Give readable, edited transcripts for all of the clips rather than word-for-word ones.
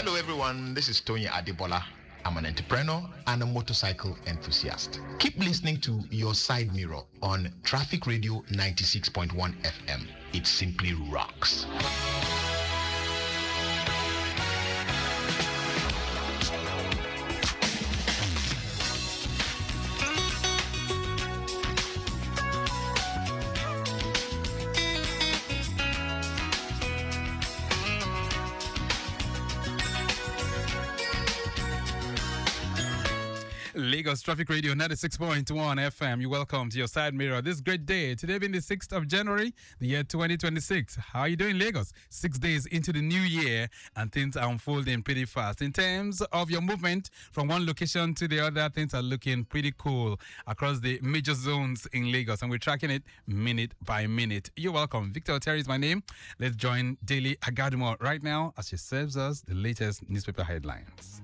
Hello everyone, this is Tony Adibola. I'm an entrepreneur and a motorcycle enthusiast. Keep listening to Your Side Mirror on Traffic Radio 96.1 FM. It simply rocks. Lagos Traffic Radio 96.1 FM. You're welcome to Your Side Mirror. This great day, today being the 6th of January, the year 2026. How are you doing, Lagos? 6 days into the new year, and things are unfolding pretty fast. In terms of your movement from one location to the other, things are looking pretty cool across the major zones in Lagos, and we're tracking it minute by minute. You're welcome. Victor Terry is my name. Let's join Daily Agadumo right now as she serves us the latest newspaper headlines.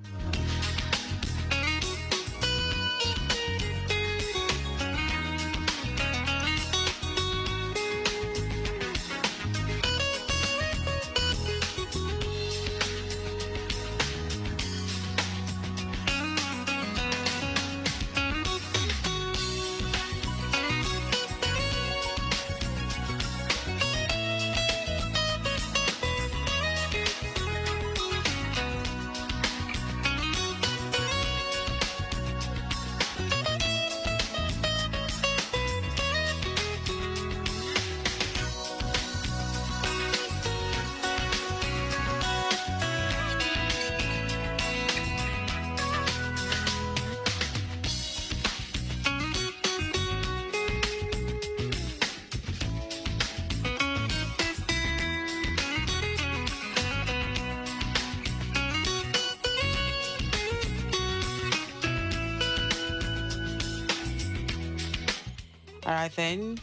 All right, then.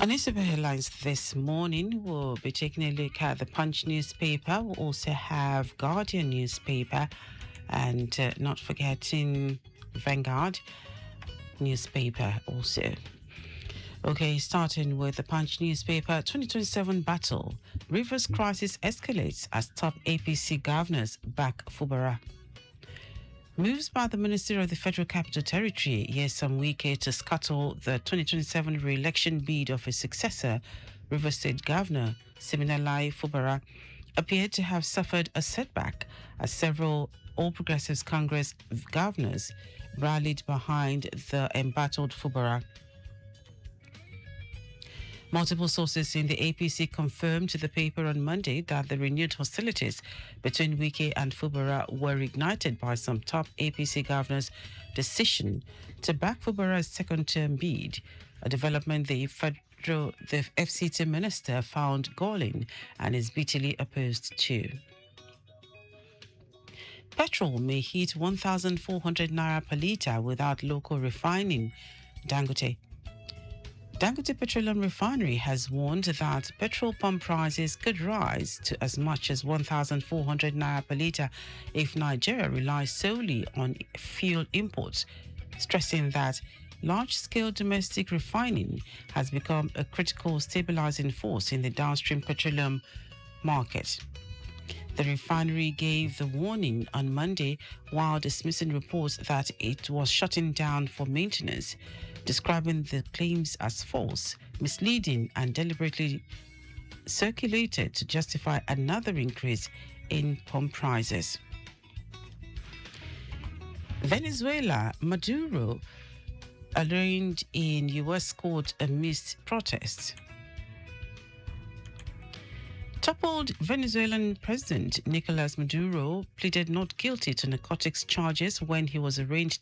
On newspaper headlines this morning, we'll be taking a look at the Punch newspaper. We'll also have Guardian newspaper and not forgetting Vanguard newspaper also. Okay, starting with the Punch newspaper, 2027 battle. Rivers crisis escalates as top APC governors back Fubara. Moves by the Minister of the Federal Capital Territory, Nyesom Wike, to scuttle the 2027 re-election bid of his successor, River State Governor Siminalayi Fubara, appeared to have suffered a setback as several All Progressives Congress governors rallied behind the embattled Fubara. Multiple sources in the APC confirmed to the paper on Monday that the renewed hostilities between Wike and Fubara were ignited by some top APC governors' decision to back Fubara's second-term bid, a development the FCT minister found galling and is bitterly opposed to. Petrol may hit 1,400 naira per litre without local refining, Dangote. Dangote Petroleum Refinery has warned that petrol pump prices could rise to as much as 1,400 naira per litre if Nigeria relies solely on fuel imports, stressing that large-scale domestic refining has become a critical stabilizing force in the downstream petroleum market. The refinery gave the warning on Monday while dismissing reports that it was shutting down for maintenance, describing the claims as false, misleading, and deliberately circulated to justify another increase in pump prices. Venezuela, Maduro arraigned in U.S. court amidst protests. Toppled Venezuelan President Nicolas Maduro pleaded not guilty to narcotics charges when he was arraigned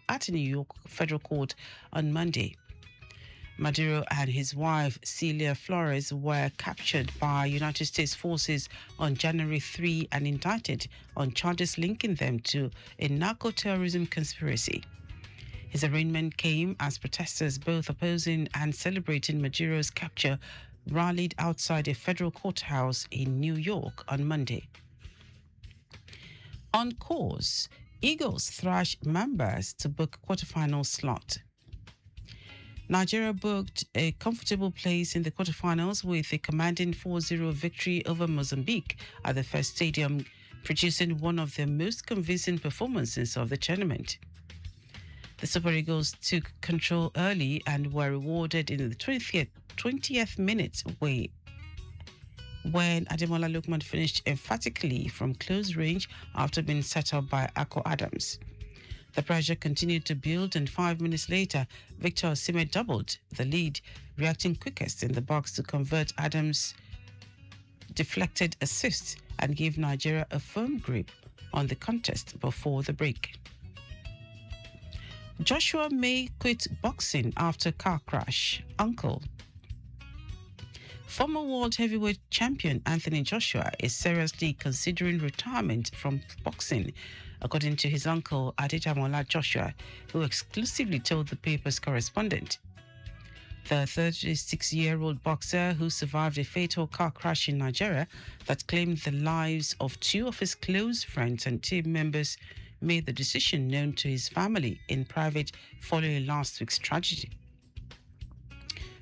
at a New York federal court on Monday. Maduro and his wife Celia Flores were captured by United States forces on January 3 and indicted on charges linking them to a narco-terrorism conspiracy. His arraignment came as protesters, both opposing and celebrating Maduro's capture, rallied outside a federal courthouse in New York on Monday. On course, Eagles thrash Mambas to book quarterfinal slot. Nigeria booked a comfortable place in the quarterfinals with a commanding 4-0 victory over Mozambique at the first stadium, producing one of their most convincing performances of the tournament. The Super Eagles took control early and were rewarded in the 20th minute when Ademola Lookman finished emphatically from close range after being set up by Akko Adams. The pressure continued to build, and 5 minutes later, Victor Osimhen doubled the lead, reacting quickest in the box to convert Adams' deflected assist and give Nigeria a firm grip on the contest before the break. Joshua May quit boxing after car crash. Uncle. Former world heavyweight champion Anthony Joshua is seriously considering retirement from boxing, according to his uncle Adedamola Joshua, who exclusively told the paper's correspondent. The 36-year-old boxer, who survived a fatal car crash in Nigeria that claimed the lives of two of his close friends and team members, made the decision known to his family in private following last week's tragedy.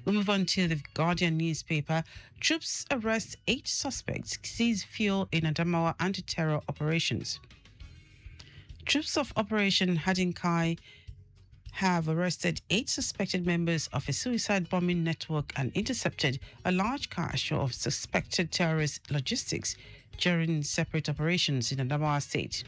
We move on to the Guardian newspaper. Troops arrest 8 suspects, seize fuel in Adamawa anti-terror operations. Troops of Operation Hadinkai have arrested 8 suspected members of a suicide bombing network and intercepted a large cache of suspected terrorist logistics during separate operations in Adamawa State.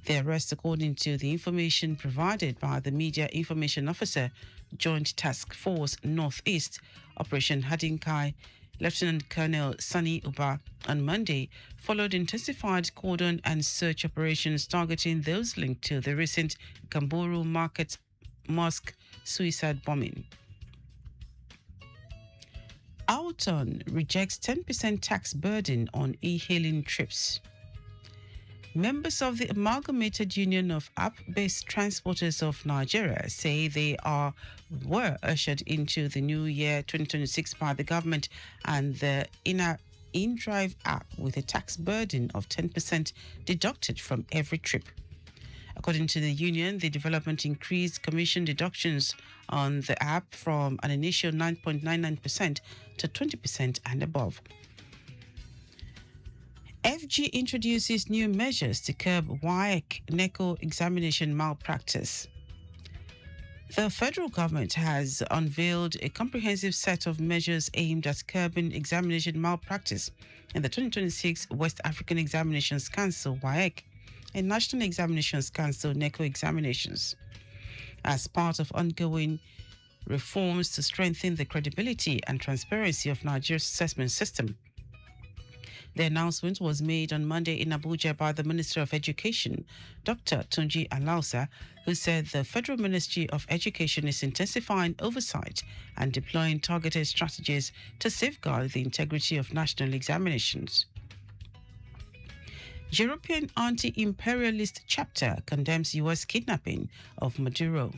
The arrest, according to the information provided by the Media Information Officer, Joint Task Force Northeast, Operation Hadinkai, Lieutenant Colonel Sani Uba, on Monday, followed intensified cordon and search operations targeting those linked to the recent Kamburu Market Mosque suicide bombing. Alton rejects 10% tax burden on e-hailing trips. Members of the Amalgamated Union of App-Based Transporters of Nigeria say they were ushered into the new year 2026 by the government and the InDrive app with a tax burden of 10% deducted from every trip. According to the union, the development increased commission deductions on the app from an initial 9.99% to 20% and above. FG introduces new measures to curb WAEC NECO examination malpractice. The federal government has unveiled a comprehensive set of measures aimed at curbing examination malpractice in the 2026 West African Examinations Council WAEC and National Examinations Council NECO examinations, as part of ongoing reforms to strengthen the credibility and transparency of Nigeria's assessment system. The announcement was made on Monday in Abuja by the Minister of Education, Dr. Tunji Alausa, who said the Federal Ministry of Education is intensifying oversight and deploying targeted strategies to safeguard the integrity of national examinations. European anti-imperialist chapter condemns U.S. kidnapping of Maduro.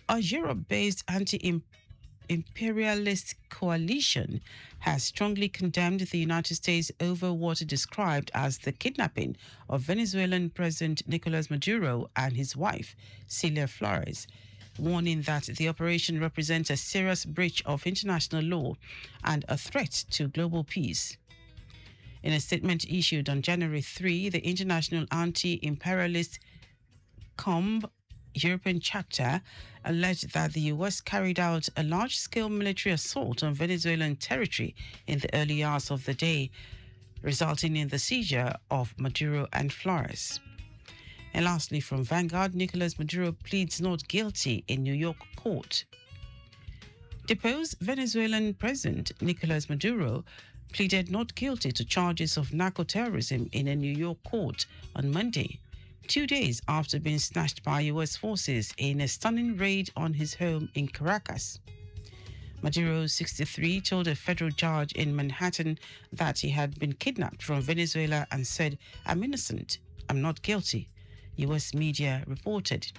A Europe-based anti-imperialist coalition has strongly condemned the United States over what it described as the kidnapping of Venezuelan President Nicolas Maduro and his wife, Celia Flores, warning that the operation represents a serious breach of international law and a threat to global peace. In a statement issued on January 3, the International Anti-Imperialist COMB European chapter alleged that the U.S. carried out a large-scale military assault on Venezuelan territory in the early hours of the day, resulting in the seizure of Maduro and Flores. And lastly, from Vanguard, Nicolas Maduro pleads not guilty in New York court. Deposed Venezuelan President Nicolas Maduro pleaded not guilty to charges of narco-terrorism in a New York court on Monday, 2 days after being snatched by U.S. forces in a stunning raid on his home in Caracas. Maduro, 63, told a federal judge in Manhattan that he had been kidnapped from Venezuela and said, "I'm innocent, I'm not guilty," U.S. media reported.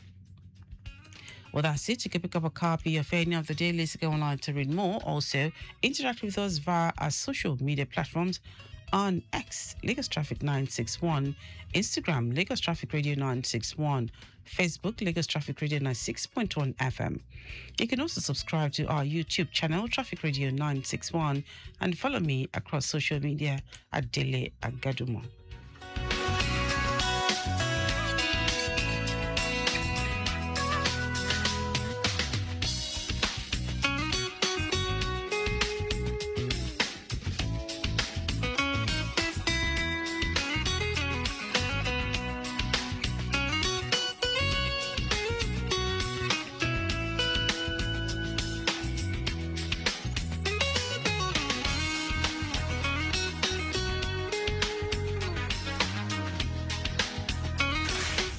Well, that's it. You can pick up a copy of any of the dailies. Go online to read more. Also, interact with us via our social media platforms On X, Lagos Traffic 961, Instagram, Lagos Traffic Radio 961, Facebook, Lagos Traffic Radio 96.1 FM. You can also subscribe to our YouTube channel, Traffic Radio 961, and follow me across social media at Dele Agadumo.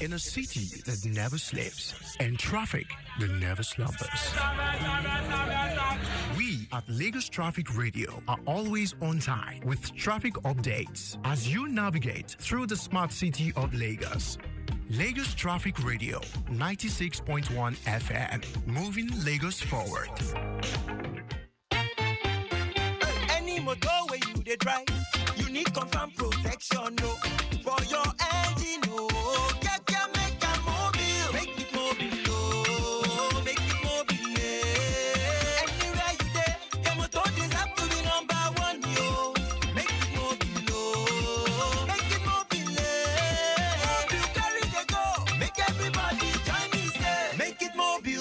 In a city that never sleeps and traffic that never slumbers. We at Lagos Traffic Radio are always on time with traffic updates as you navigate through the smart city of Lagos. Lagos Traffic Radio 96.1 FM, moving Lagos forward. Any motor where you dey drive, you need confirm protection, no, for your engine, no.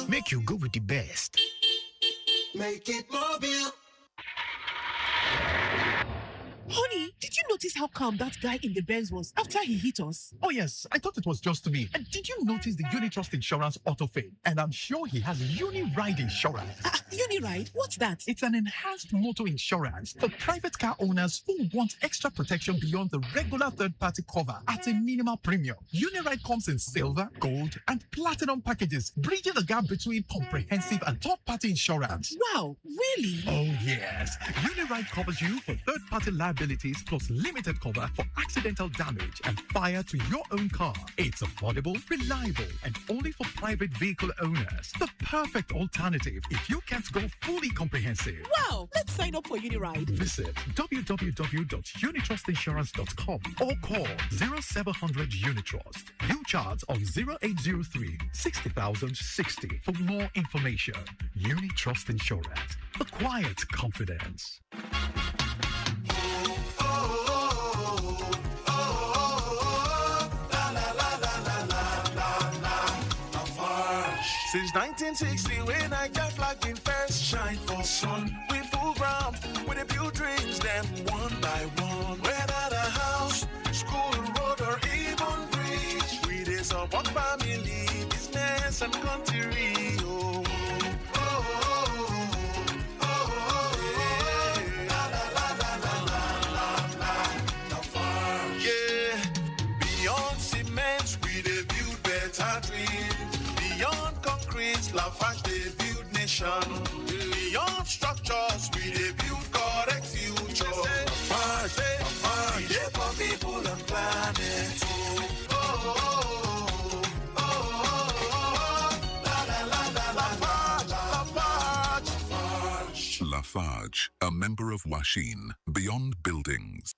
Make you go with the best. Make it mobile. Honey, did you notice how calm that guy in the Benz was after he hit us? Oh yes, I thought it was just me. And did you notice the Unitrust Insurance auto fade? And I'm sure he has Uniride insurance. Uniride? What's that? It's an enhanced motor insurance for private car owners who want extra protection beyond the regular third-party cover at a minimal premium. Uniride comes in silver, gold, and platinum packages, bridging the gap between comprehensive and third-party insurance. Wow, really? Oh yes, Uniride covers you for third-party liabilities plus limited cover for accidental damage and fire to your own car. It's affordable, reliable, and only for private vehicle owners. The perfect alternative if you can't go fully comprehensive. Wow, let's sign up for Uniride. Visit www.unitrustinsurance.com or call 0700 Unitrust. UCharge on 0803 60060 for more information. Unitrust Insurance. The quiet confidence. Since 1960, when I got flag been first shine for sun. We full ground, with the build dreams, them one by one. Whether the house, school, road, or even bridge, we dey support family, business, and country. Oh, oh, oh, oh, oh, yeah. La la la la la la la la. Yeah, beyond cement, we dey build better dreams. Beyond concrete, Lafarge they build nation. Beyond structures, we they build correct future. Lafarge, we dey for people and planet. Oh, oh, oh, oh, oh, la la la la Lafarge. Lafarge, a member of Washin, Beyond Buildings.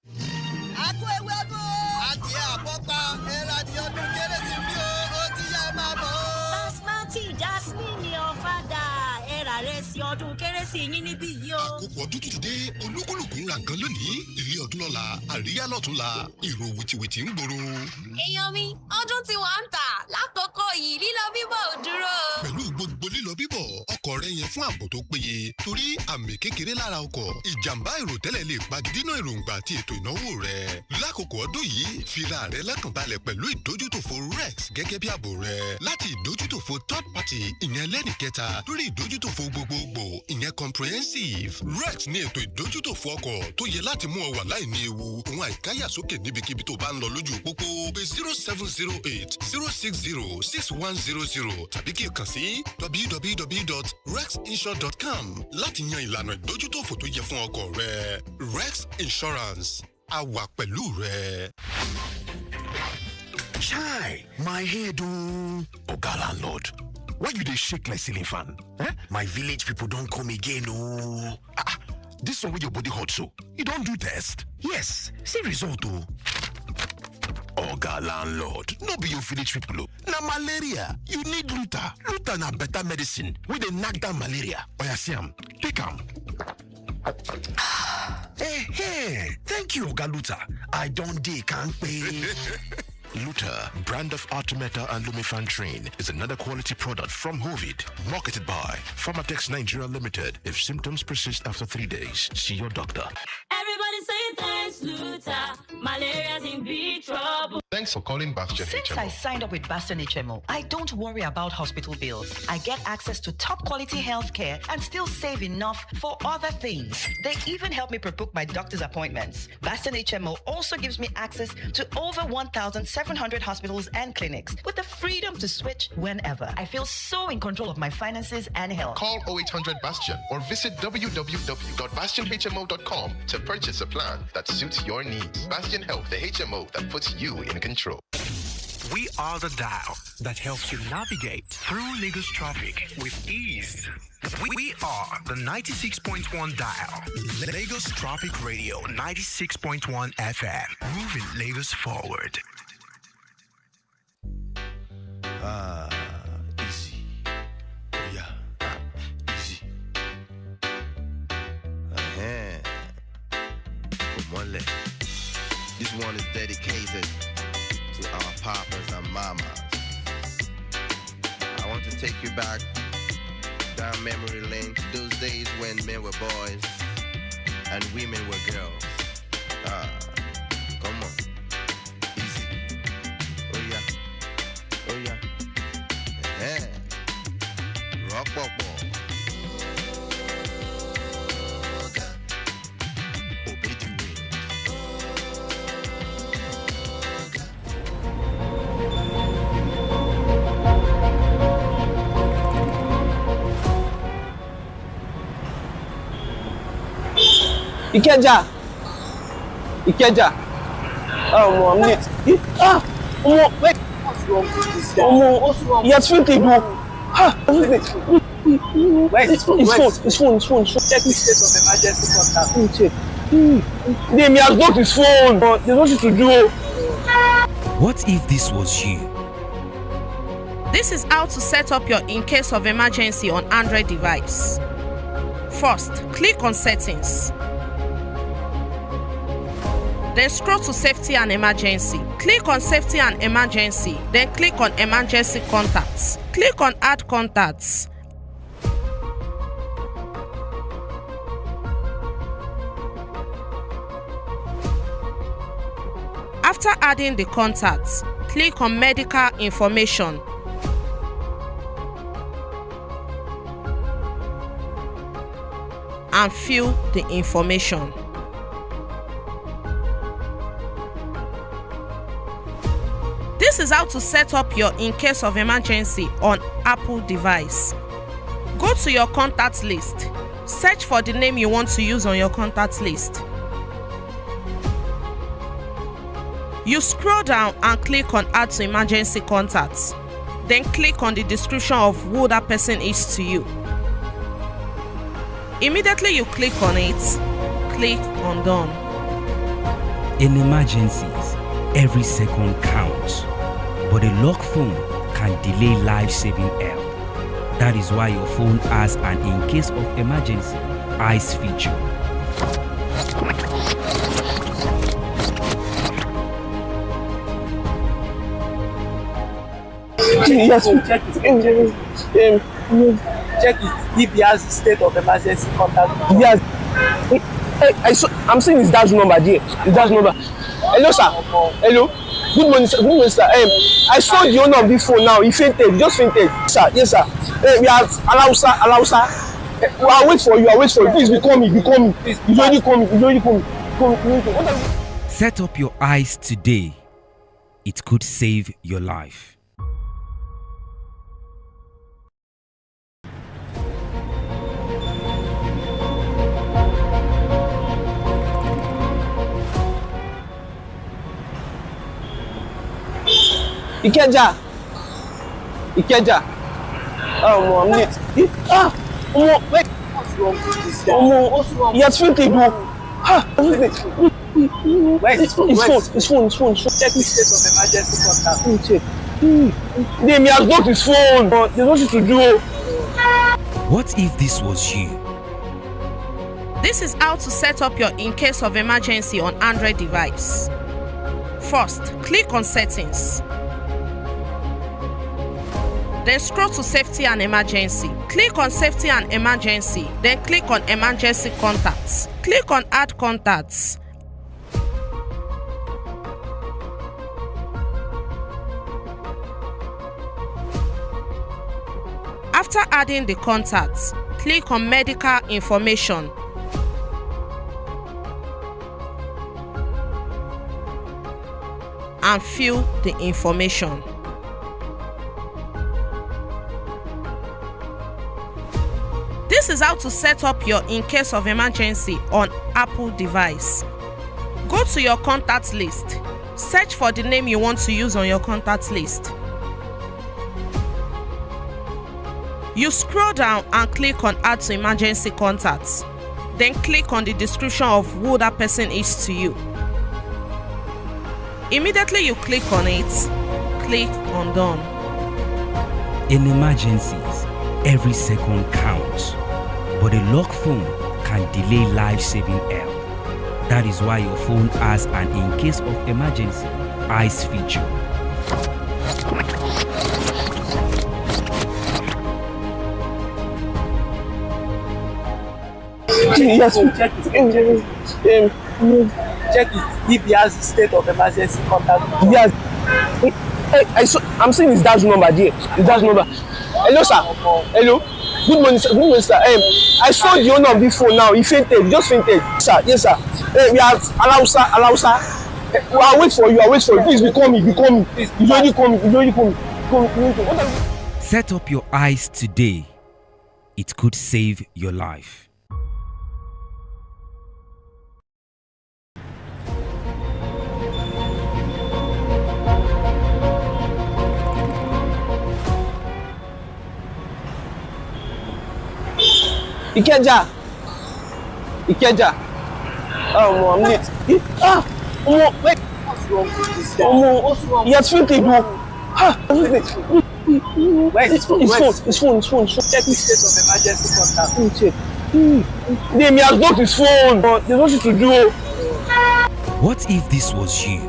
Jasmine ọ̀fadà ẹ̀rà rẹ̀ sí ọdún kérésì yín níbí yìí o. àkókò ọdún tó ti dé olúkúlùkù ń ra nǹkan lónìí ilé ọdún lọ́la àríyá lọ́túnla ìró wìtìwìtì ń gbòòrò. èèyàn mi ọdún tí wàá ń tà lákòókò yìí lílọ bíbọ̀ ò dúró. pẹ̀lú gbogbo lílọ bíbọ̀ ọkọ̀ rẹ yẹn fún ààbò tó péye torí àmì kékeré lára ọkọ̀ ìjàmbá ìròtẹ́lẹ̀ lè pagidínà èròǹgbà àti ètò ìnáwó rẹ. lákòókò ọdún yìí fira rẹ lọ́kànbalẹ̀ pẹ̀lú ìdójútòfò rex gẹ́gẹ́ bí ààbò rẹ láti ìdójútòfò third party ìyẹn lẹ́nìkẹta lórí ìdójútòfò gbogbogbò ìyẹn comprehensive. rex ní ètò ìdójútòfò ọkọ̀ tó yẹ láti mú ọ wà láì ní ewu òun àìkáyàsókè níbikíbi tó bá ń lọ lójú pópó pé 0708 060 6100 tàbí kí o kàn sí www.rexinsure.com láti yan ìlànà ìdójútòfò tó yẹ fún ọkọ̀ rẹ. rex insurance a wà pẹ̀lú rẹ. Chai, my head oh. Oga landlord, why you dey shake like ceiling fan? Eh? My village people don't come again oh. this one with your body hot so. You don't do test? Yes. See result oh. Oga landlord, no be you finish people. Na malaria, you need Luta. Luta na better medicine. We dey knock down malaria. Oya see am, take am. Hey, thank you, Oga Luta. I don't can't pay. Luta, brand of Artemata and Lumefantrine, is another quality product from Hovid, marketed by Pharmatex Nigeria Limited. If symptoms persist after 3 days, see your doctor. Everybody say thanks, Luta. Malaria's in big trouble. Thanks for calling Bastion Since HMO. I signed up with Bastion HMO, I don't worry about hospital bills. I get access to top quality healthcare and still save enough for other things. They even help me pre-book my doctor's appointments. Bastion HMO also gives me access to over 1,700 hospitals and clinics with the freedom to switch whenever. I feel so in control of my finances and health. Call 0800 Bastion or visit www.bastionhmo.com to purchase a plan that suits your needs. Bastion Health, the HMO that puts you in control. We are the dial that helps you navigate through Lagos traffic with ease. We are the 96.1 dial. Lagos Traffic Radio, 96.1 FM. Moving Lagos forward. Easy. Yeah. Easy. Come on, this one is dedicated to our papas and mamas. I want to take you back down memory lane to those days when men were boys and women were girls. Come on. Easy. Oh yeah. Oh yeah. Rock ball. Obey the wind. Ikeja. Oh, mom, wait. What's wrong with this guy? What's wrong? He has fainted. Where's his phone? His phone. Check the state of emergency contact. Check. He has blocked his phone. There's nothing to do. What if this was you? This is how to set up your in case of emergency on Android device. First, click on Settings. Then scroll to Safety and Emergency. Click on Safety and Emergency. Then click on Emergency Contacts. Click on Add Contacts. After adding the contacts, click on Medical Information. And fill the information. This is how to set up your in case of emergency on Apple device. Go to your contact list. Search for the name you want to use on your contact list. You scroll down and click on Add to Emergency Contacts. Then click on the description of who that person is to you. Immediately you click on it, click on Done. In emergencies, every second counts, but a locked phone can delay life-saving help. That is why your phone has an in case of emergency eyes feature. Yes, check it. Check it if he has the state of emergency contact. Yes. I'm seeing his dad's number there. His dad's number. Hello, sir. Hello. Good morning, sir. Good morning, sir. I saw the owner of this phone now. He fainted. He just fainted. Sir, yes, sir. We are allow, sir. I'll wait for you. Please be coming. Please, he's already coming. Set up your eyes today. It could save your life. Ikeja. Oh, mom, wait. What's What's wrong with this guy? What's wrong? He has fainted. Where's his phone? His phone. Check the state of emergency contact. Check. He has blocked his phone. There's nothing to do. What if this was you? This is how to set up your in case of emergency on Android device. First, click on Settings. Then scroll to Safety and Emergency. Click on Safety and Emergency. Then click on Emergency Contacts. Click on Add Contacts. After adding the contacts, click on Medical Information. And fill the information. This is how to set up your in case of emergency on Apple device. Go to your contact list. Search for the name you want to use on your contact list. You scroll down and click on Add to Emergency Contacts. Then click on the description of who that person is to you. Immediately you click on it, click on Done. In emergencies, every second counts, but a lock phone can delay life-saving help. That is why your phone has an in case of emergency eyes feature. Yes, check it. Check it if he has the state of emergency contact. Yes. I'm seeing his dad's number there. His dad's number. Hello, sir. Hello. Good morning, sir. Good morning, sir. I saw the owner of this phone now. He fainted. He just fainted. Sir, yes, sir. We are allow, sir. I'll wait for you. Please be coming. Please, he's already coming. Set up your eyes today. It could save your life. Ikeja. I'm late. Wait. What's wrong with this guy? He has fainted. Where's his phone? His phone. Check the state of emergency contact. He has blocked his phone. There's nothing to do. What if this was you?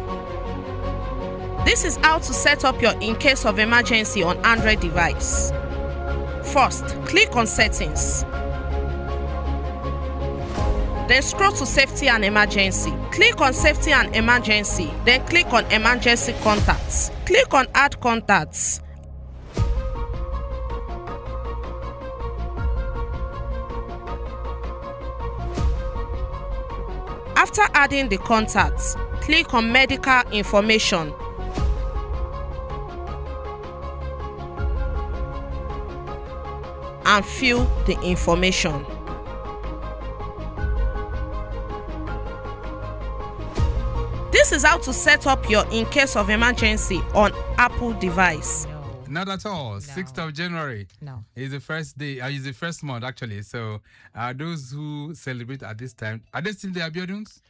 This is how to set up your in case of emergency on Android device. First, click on Settings. Then scroll to Safety and Emergency. Click on Safety and Emergency. Then click on Emergency Contacts. Click on Add Contacts. After adding the contacts, click on Medical Information. And fill the information. This is how to set up your in case of emergency on Apple device. Not at all. 6th of January is the first day, is the first month actually. So those who celebrate at this time, are they still the Abiodun's?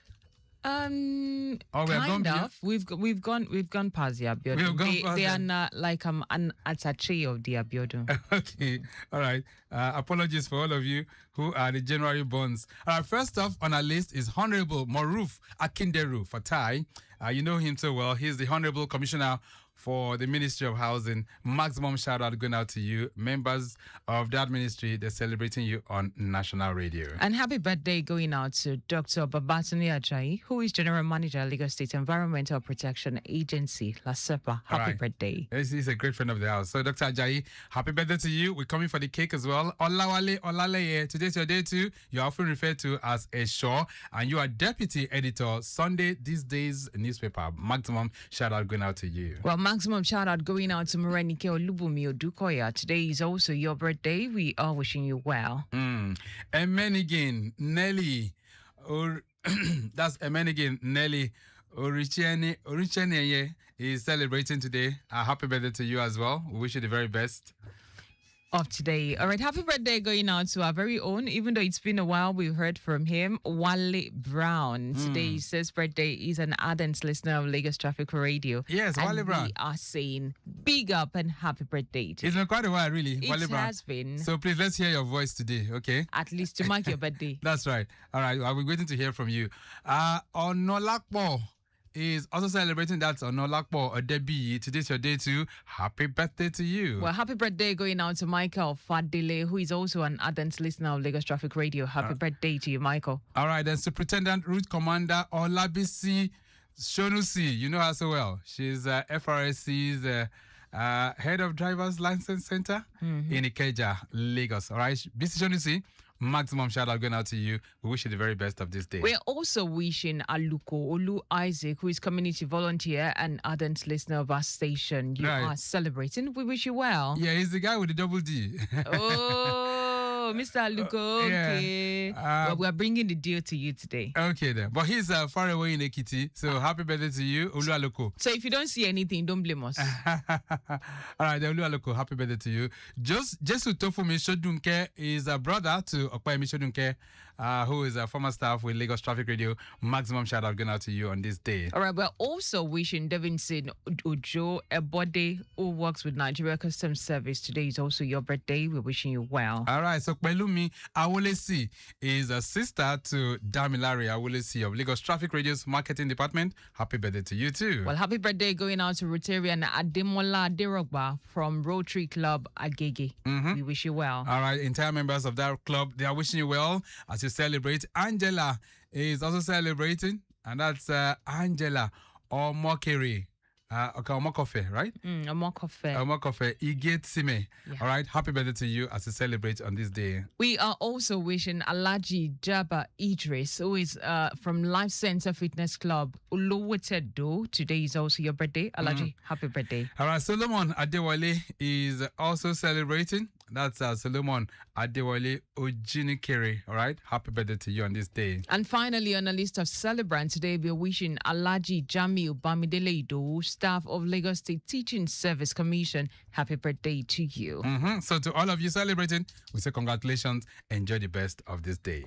Kind of. We've gone past the Abiodun. They are not like an attaché of the Abiodun. Okay, all right. Apologies for all of you who are the January borns. First off on our list is Honorable Moruf Akinderu Fatai. You know him so well. He's the Honorable Commissioner for the Ministry of Housing. Maximum shout out going out to you. Members of that ministry, they're celebrating you on national radio. And happy birthday going out to Dr. Babatunde Ajayi, who is General Manager, Lagos State Environmental Protection Agency, LASEPA. Happy birthday. He's a great friend of the house. So Dr. Ajayi, happy birthday to you. We're coming for the cake as well. Olawale Olaleye, today's your day too. You're often referred to as a Shaw, and you are Deputy Editor, Sunday These Days newspaper. Maximum shout out going out to you. Well, maximum shout out going out to Morenike Olubumi Odukoya. Today is also your birthday. We are wishing you well. Emenigin Nelly, that's Emenigin Nelly Orichene is celebrating today. Happy birthday to you as well. We wish you the very best. of today. All right, happy birthday going out to our very own, even though it's been a while, we've heard from him, Wale Brown. Today, he says birthday is an ardent listener of Lagos Traffic Radio. Yes, Wale Brown. We are saying big up and happy birthday to It's been quite a while, really, Wale It Brown. has been. So please, let's hear your voice today, okay? At least to mark your birthday. That's right. All right, I'll be waiting to hear from you. Onolakpo is also celebrating that Onolakpo Odebi. Today's your day too. Happy birthday to you. Well, happy birthday going out to Michael Fadile, who is also an ardent listener of Lagos Traffic Radio. Happy birthday to you, Michael. All right, then Superintendent Route Commander Olabisi Shonusi. You know her so well. She's FRSC's head of Drivers License Center in Ikeja, Lagos. All right, Bisi Shonusi, maximum shout out going out to you. We wish you the very best of this day. We're also wishing Aluko Olu Isaac, who is community volunteer and ardent listener of our station. You are celebrating. We wish you well. Yeah, he's the guy with the double D. Oh, Mr. Aluko. Okay. Well, we're bringing the deal to you today. Okay, then. But he's far away in Ekiti. So happy birthday to you, Olu Aluko. So if you don't see anything, don't blame us. All right, then, Olu Aluko, happy birthday to you. Jesu Tofumi Shodunke is a brother to Okpayemi Shodunke, who is a former staff with Lagos Traffic Radio. Maximum shout out going out to you on this day. All right, we're also wishing Devinson Ojo Ebode, who works with Nigeria Customs Service. Today is also your birthday. We're wishing you well. All right, so Pelumi Awolesi is a sister to Damilari Awolesi of Lagos Traffic Radio's marketing department. Happy birthday to you too. Well, happy birthday going out to Rotarian Ademola Derogba from Rotary Club Agege. We wish you well. All right, entire members of that club, they are wishing you well as you celebrate. Angela is also celebrating, and that's Angela Omokere. Omokofe, right? Omokofe. Omokofe Igetime. All right, happy birthday to you as you celebrate on this day. We are also wishing Alaji Jaba Idris, who is from Life Center Fitness Club, Uluwetedo. Today is also your birthday. Alaji, happy birthday. All right, Solomon Adewale is also celebrating. That's Solomon Adewale Ojinikere. All right, happy birthday to you on this day. And finally, on a list of celebrants today, we're wishing Alaji Jamil Bamidele Ido, staff of Lagos State Teaching Service Commission, happy birthday to you. So to all of you celebrating, we say congratulations. Enjoy the best of this day.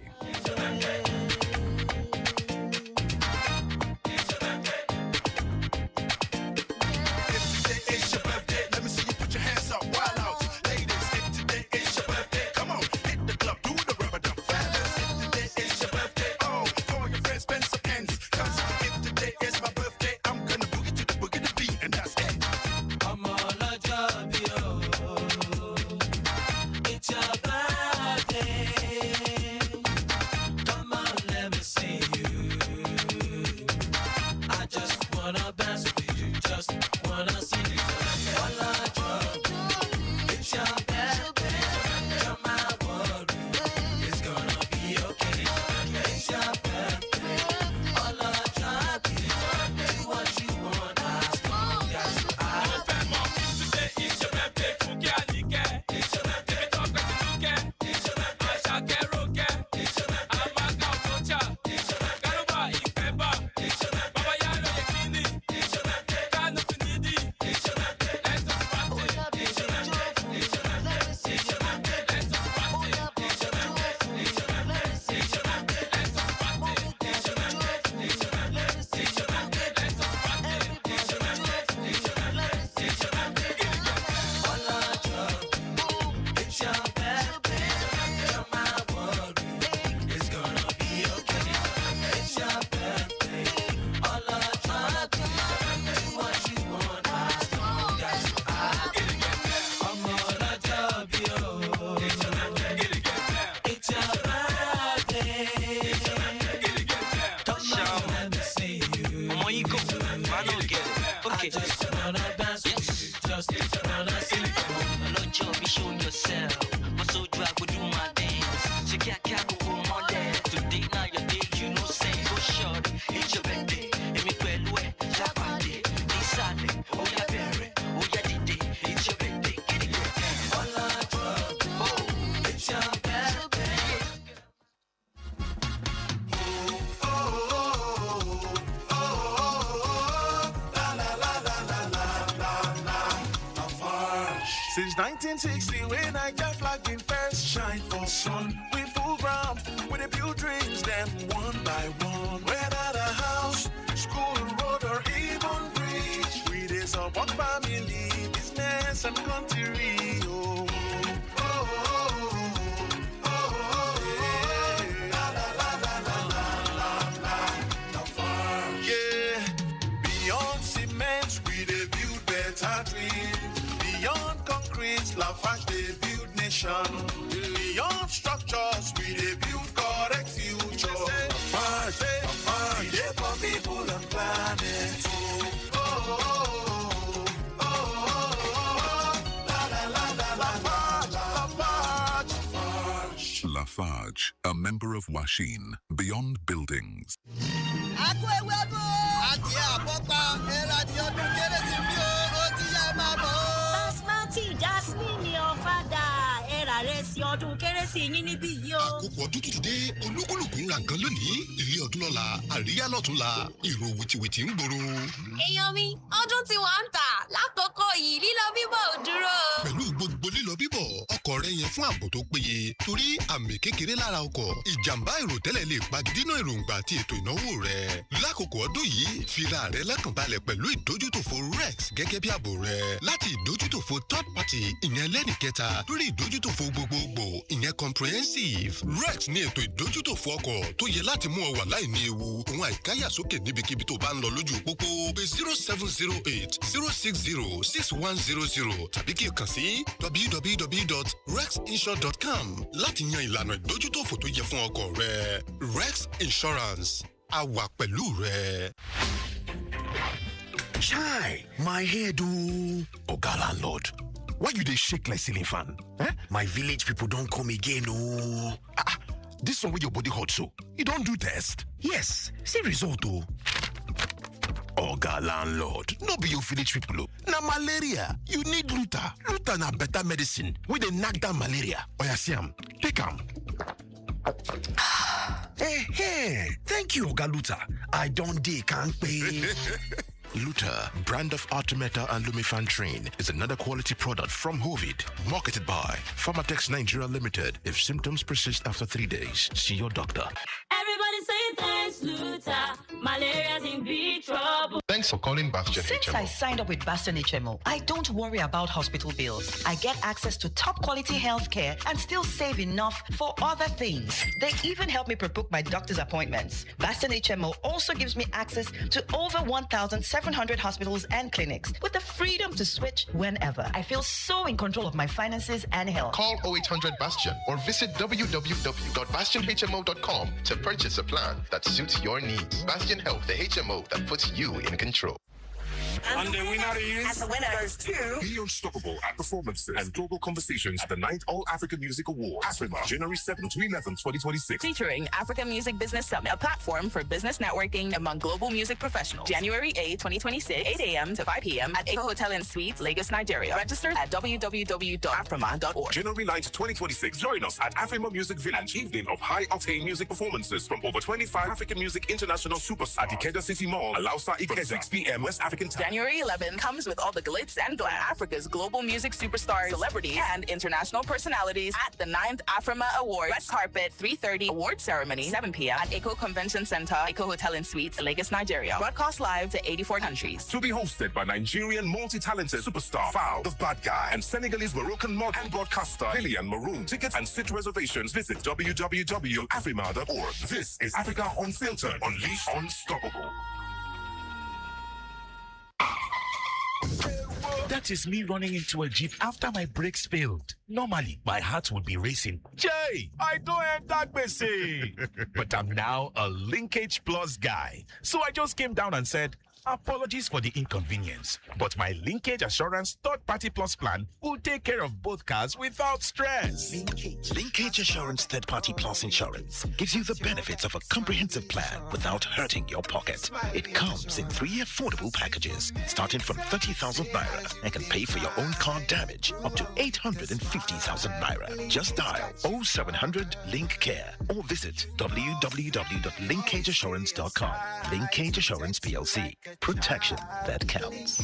Since 1960 when I just flag been first shine for sun. We full ground with a few dreams, them one by one. Whether the house, school, road, or even bridge, we is a one family, business and country. Oh, oh, oh, oh, oh, yeah. La, la, la, la, la, la, la, la, yeah. Beyond cement, we dey build better dreams. Beyond concrete, Lafarge they build nation. Beyond structures, we dey build correct future. Lafarge, we dey for people and planet. Oh, oh, oh, oh, oh, la la la la Lafarge, Lafarge, Lafarge. Lafarge, a member of Washin, Beyond Buildings. Basmati Jasmine ọ̀fadà ẹ̀rà rẹ̀ sí ọdún kérésì yín níbí yìí o. Àkókò ọdún tó ti dé olúkúlùkù ń ra nǹkan lónìí ilé ọdún lọ́la àríyá lọ́túnla ìró wìtìwìtì ń gbòòrò. èèyàn mi ọdún tí wàá ń tà lákòókò yìí lílọ bíbọ̀ ò dúró. Pẹ̀lú gbogbo lílọ bíbọ̀ ọkọ̀ rẹ yẹn fún ààbò tó péye torí àmì kékeré lára ọkọ̀ ìjàmbá àìròtẹ́lẹ̀ lè pagidínà èròǹgbà àti ètò ìnáwó rẹ. Lákòókò ọdún yìí fira rẹ lọ́kànbalẹ̀ pẹ̀lú ìdójútòfò Rex gẹ́gẹ́ bí ààbò rẹ láti ìdójútòfò third party ìyẹn lẹ́nìkẹta lórí ìdójútòfò gbogbogbò ìyẹn comprehensive. Rex ní ètò ìdójútòfò ọkọ̀ tó yẹ láti mú ọ wà láì ní ewu òun àìkáyàsókè níbikíbi tó bá ń lọ lójú pópó pé 0708 060 6100 tàbí kí o kàn sí www.rexinsure.com láti yan ìlànà ìdójútòfò tó yẹ fún ọkọ̀ rẹ. Rex Insurance a wà pẹ̀lú rẹ. Chai, my head oh. Oga landlord, why you dey shake like ceiling fan? Eh? My village people don come again oh. This one wey your body hot so, you don do test? Yes, see result oh. Oga landlord, no be your village people oh. Na malaria, you need Luta. Luta na better medicine wey dey knack down malaria. Oya see am, take am. Hey, thank you Oga Luta. I don dey kampe. Luta, brand of Artemeta and Lumefantrine, is another quality product from Hovid, marketed by Pharmatex Nigeria Limited. If symptoms persist after 3 days, see your doctor. Everybody say thanks, Luta. Malaria's in big trouble. Thanks for calling Bastion Since HMO. I signed up with Bastion HMO, I don't worry about hospital bills. I get access to top quality health care and still save enough for other things. They even help me pre-book my doctor's appointments. Bastion HMO also gives me access to over 1,700 hospitals and clinics with the freedom to switch whenever. I feel so in control of my finances and health. Call 0800 Bastion or visit www.bastionhmo.com to purchase a plan that suits your needs. Bastion Health, the HMO that puts you in control. And the winner is... And the winner goes to... Be Unstoppable at Performances and Global Conversations at the 9th All-African Music Awards, Africa, January 7th to 11th, 2026. Featuring African Music Business Summit, a platform for business networking among global music professionals. January 8, 2026, 8 a.m. to 5 p.m. at Eco Hotel and Suites, Lagos, Nigeria. Register at www.afrima.org. January 9th, 2026. Join us at Afrima Music Village, an evening of high-octane music performances from over 25 African Music International superstars at Ikeja City Mall, Alausa, Ikeja, 6 p.m. West African time. January 11th comes with all the glitz and glam. Africa's global music superstars, celebrities, and international personalities at the 9th Afrima Awards. Red carpet, 3:30 award ceremony, 7 p.m. at Eco Convention Center, Eco Hotel and Suites, Lagos, Nigeria. Broadcast live to 84 countries. To be hosted by Nigerian multi-talented superstar Foul, the Bad Guy, and Senegalese Moroccan model and broadcaster Lillian Maroon. Tickets and seat reservations, visit www.afrima.org. This is Africa Unfiltered, Unleashed Unstoppable. That is me running into a Jeep after my brakes failed. Normally, my heart would be racing. Jay, I don't enter gbese. But I'm now a Linkage Plus guy. So I just came down and said, apologies for the inconvenience, but my Linkage Assurance third-party plus plan will take care of both cars without stress. Linkage Assurance third-party plus insurance gives you the benefits of a comprehensive plan without hurting your pocket. It comes in 3 affordable packages, starting from 30,000 naira, and can pay for your own car damage up to 850,000 naira. Just dial 0700 Link Care or visit www.linkageassurance.com. Linkage Assurance PLC. Protection that counts.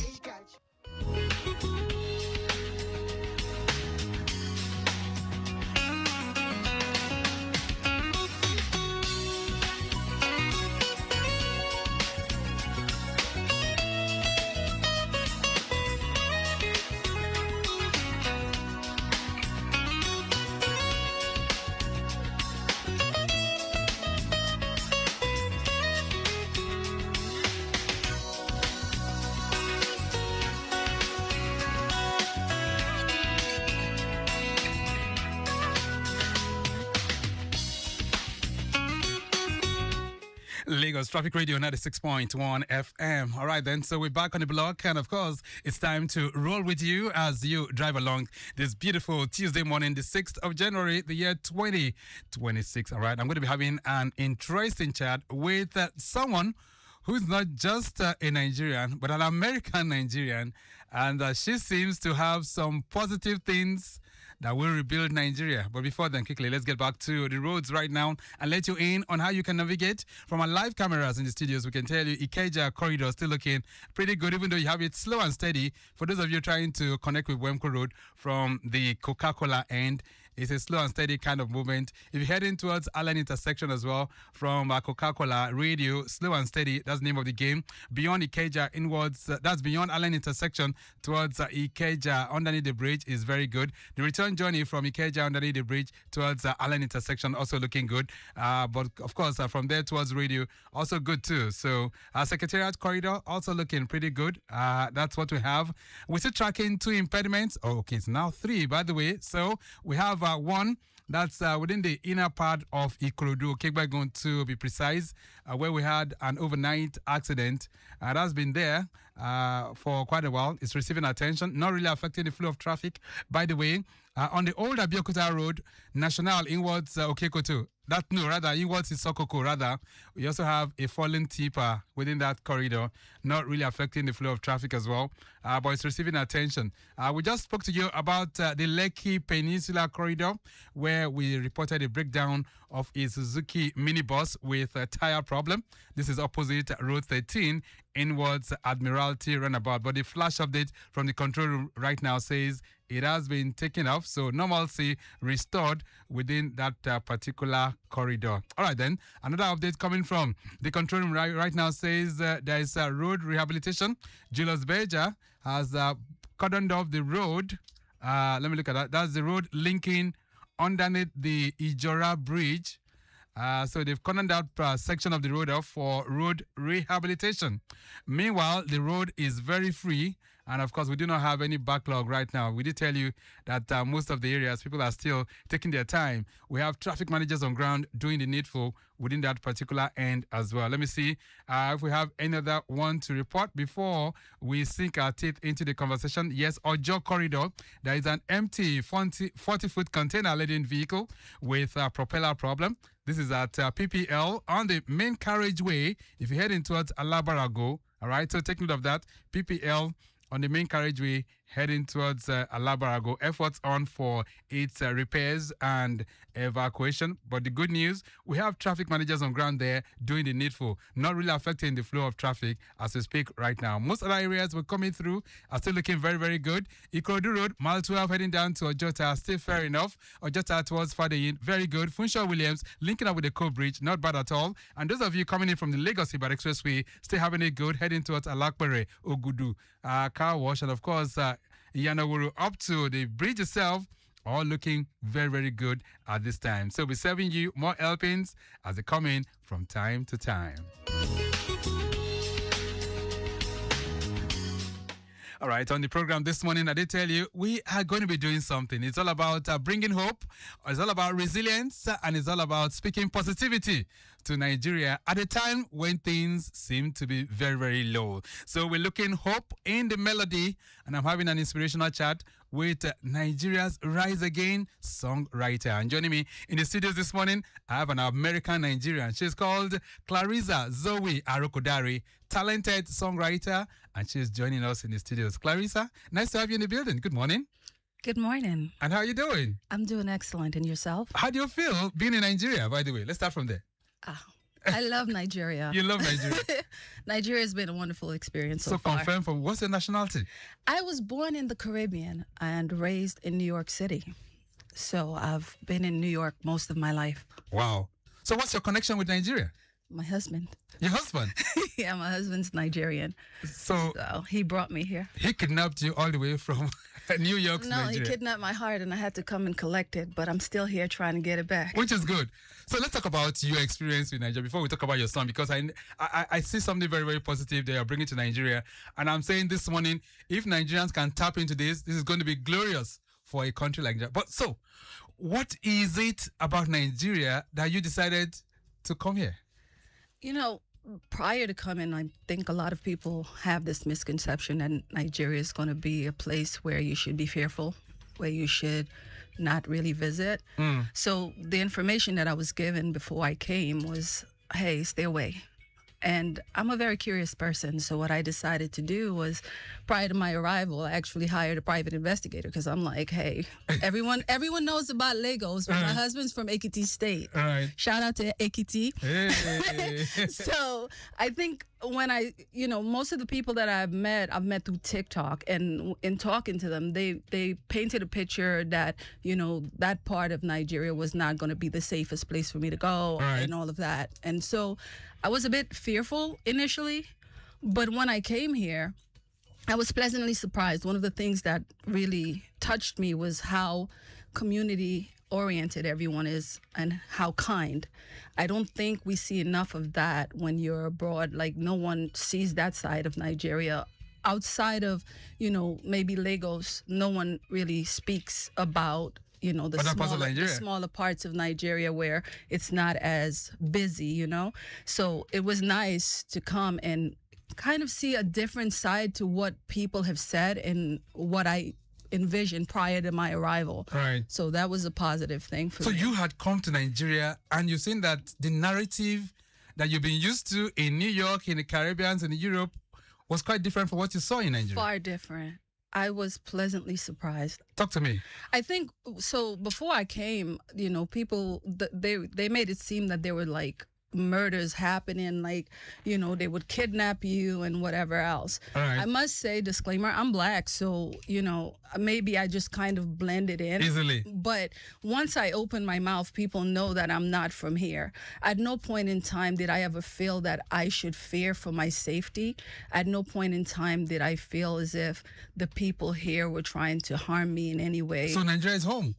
Lagos Traffic Radio 96.1 FM. All right, then. So we're back on the block. And of course, it's time to roll with you as you drive along this beautiful Tuesday morning, the 6th of January, the year 2026. All right. I'm going to be having an interesting chat with someone who's not just a Nigerian, but an American Nigerian. And she seems to have some positive things that will rebuild Nigeria. But before then, quickly, let's get back to the roads right now and let you in on how you can navigate. From our live cameras in the studios, we can tell you Ikeja corridor still looking pretty good, even though you have it slow and steady. For those of you trying to connect with Wemco Road from the Coca-Cola end, it's a slow and steady kind of movement. If you're heading towards Allen intersection as well, from Coca-Cola Radio, slow and steady, that's the name of the game. Beyond Ikeja inwards, that's beyond Allen intersection towards Ikeja underneath the bridge is very good. The return journey from Ikeja underneath the bridge towards Allen intersection also looking good. But of course, from there towards Radio, also good too. So Secretariat corridor also looking pretty good. That's what we have. We're still tracking 2 impediments. Oh, okay, it's now 3, by the way. So we have one that's within the inner part of Ikorodu, Kegbagon to be precise, where we had an overnight accident. That's been there for quite a while. It's receiving attention, not really affecting the flow of traffic. By the way, on the old Abeokuta Road, National inwards Okekoto, inwards Isokoko, rather, we also have a fallen tipper within that corridor, not really affecting the flow of traffic as well, but it's receiving attention. We just spoke to you about the Lekki Peninsula corridor, where we reported a breakdown of a Suzuki minibus with a tire problem. This is opposite Road 13, inwards Admiralty Runabout. But the flash update from the control room right now says it has been taken off, so normalcy restored within that particular corridor. All right, then. Another update coming from the control room right now says there is road rehabilitation. Julius Berger has cordoned off the road. Let me look at that. That's the road linking underneath the Ijora Bridge. So they've cordoned out section of the road off for road rehabilitation. Meanwhile, the road is very free. And of course, we do not have any backlog right now. We did tell you that most of the areas, people are still taking their time. We have traffic managers on ground doing the needful within that particular end as well. Let me see if we have any other one to report before we sink our teeth into the conversation. Yes, Ojo Corridor, there is an empty 40-foot container-laden vehicle with a propeller problem. This is at PPL on the main carriageway if you're heading towards Alabarago. All right, so take note of that. PPL on the main carriageway heading towards Alabarago. Efforts on for its repairs and evacuation. But the good news, we have traffic managers on ground there doing the needful, not really affecting the flow of traffic as we speak right now. Most other areas we're coming through are still looking very, very good. Ikorodu Road, mile 12 heading down to Ojota, still fair enough. Ojota towards Fadeyin, very good. Funshaw Williams linking up with the Co Bridge, not bad at all. And those of you coming in from the Lagos-Ibadan Expressway, still having it good, heading towards Alakpere, Ogudu, Car Wash, and of course, Yanawuru up to the bridge itself, all looking very, very good at this time. So we're serving you more helpings as they come in from time to time. All right, on the program this morning, I did tell you we are going to be doing something. It's all about bringing hope, it's all about resilience, and it's all about speaking positivity to Nigeria at a time when things seem to be very, very low. So we're looking hope in the melody, and I'm having an inspirational chat with Nigeria's Rise Again songwriter. And joining me in the studios this morning, I have an American Nigerian. She's called Clarissa Zoe Arokodare, talented songwriter, and she's joining us in the studios. Clarissa, nice to have you in the building. Good morning. Good morning. And how are you doing? I'm doing excellent. And yourself? How do you feel being in Nigeria, by the way? Let's start from there. I love Nigeria. You love Nigeria? Nigeria has been a wonderful experience so far. Confirm from what's your nationality? I was born in the Caribbean and raised in New York City. So I've been in New York most of my life. Wow. So what's your connection with Nigeria? My husband. Your husband? Yeah, my husband's Nigerian. So he brought me here. He kidnapped you all the way from New York to Nigeria. No, he kidnapped my heart and I had to come and collect it, but I'm still here trying to get it back. Which is good. So let's talk about your experience with Nigeria before we talk about your son, because I see something very, very positive they are bringing to Nigeria. And I'm saying this morning, if Nigerians can tap into this is going to be glorious for a country like that. But so, what is it about Nigeria that you decided to come here? You know, prior to coming, I think a lot of people have this misconception that Nigeria is going to be a place where you should be fearful, where you should not really visit. So the information that I was given before I came was, hey, stay away. And I'm a very curious person. So what I decided to do was, prior to my arrival, I actually hired a private investigator because I'm like, hey, everyone knows about Lagos, but my husband's from Ekiti State. Shout out to Ekiti. Hey. So I think when most of the people that I've met through TikTok, and in talking to them, they painted a picture that, that part of Nigeria was not going to be the safest place for me to go and all of that. And so I was a bit fearful initially, but when I came here, I was pleasantly surprised. One of the things that really touched me was how community-oriented everyone is and how kind. I don't think we see enough of that when you're abroad. Like, no one sees that side of Nigeria. Outside of, maybe Lagos, no one really speaks about the smaller parts of Nigeria where it's not as busy, So it was nice to come and kind of see a different side to what people have said and what I envisioned prior to my arrival. Right. So that was a positive thing for me. So you had come to Nigeria and you've seen that the narrative that you've been used to in New York, in the Caribbean, and in Europe was quite different from what you saw in Nigeria. Far different. I was pleasantly surprised. Talk to me. I think, so before I came, people, they made it seem that there were like murders happening, like, they would kidnap you and whatever else. Right. I must say, disclaimer, I'm Black, so, maybe I just kind of blended in. Easily. But once I open my mouth, people know that I'm not from here. At no point in time did I ever feel that I should fear for my safety. At no point in time did I feel as if the people here were trying to harm me in any way. So Nigeria is home?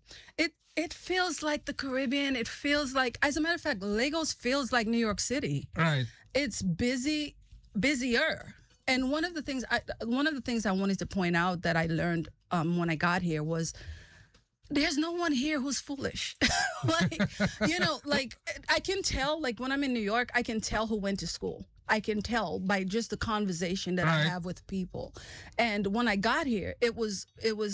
It feels like the Caribbean. It feels like, as a matter of fact, Lagos feels like New York City. Right. It's busier. And one of the things I wanted to point out that I learned when I got here was, there's no one here who's foolish. I can tell, like when I'm in New York, I can tell who went to school. I can tell by just the conversation that I have with people. And when I got here, it was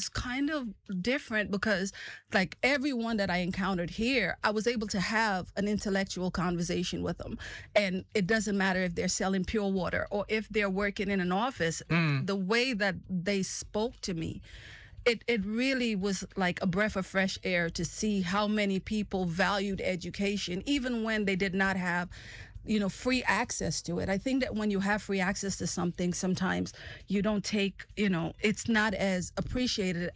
kind of different because, like, everyone that I encountered here, I was able to have an intellectual conversation with them. And it doesn't matter if they're selling pure water or if they're working in an office, the way that they spoke to me, it really was like a breath of fresh air to see how many people valued education, even when they did not have free access to it. I think that when you have free access to something, sometimes you don't take, it's not as appreciated.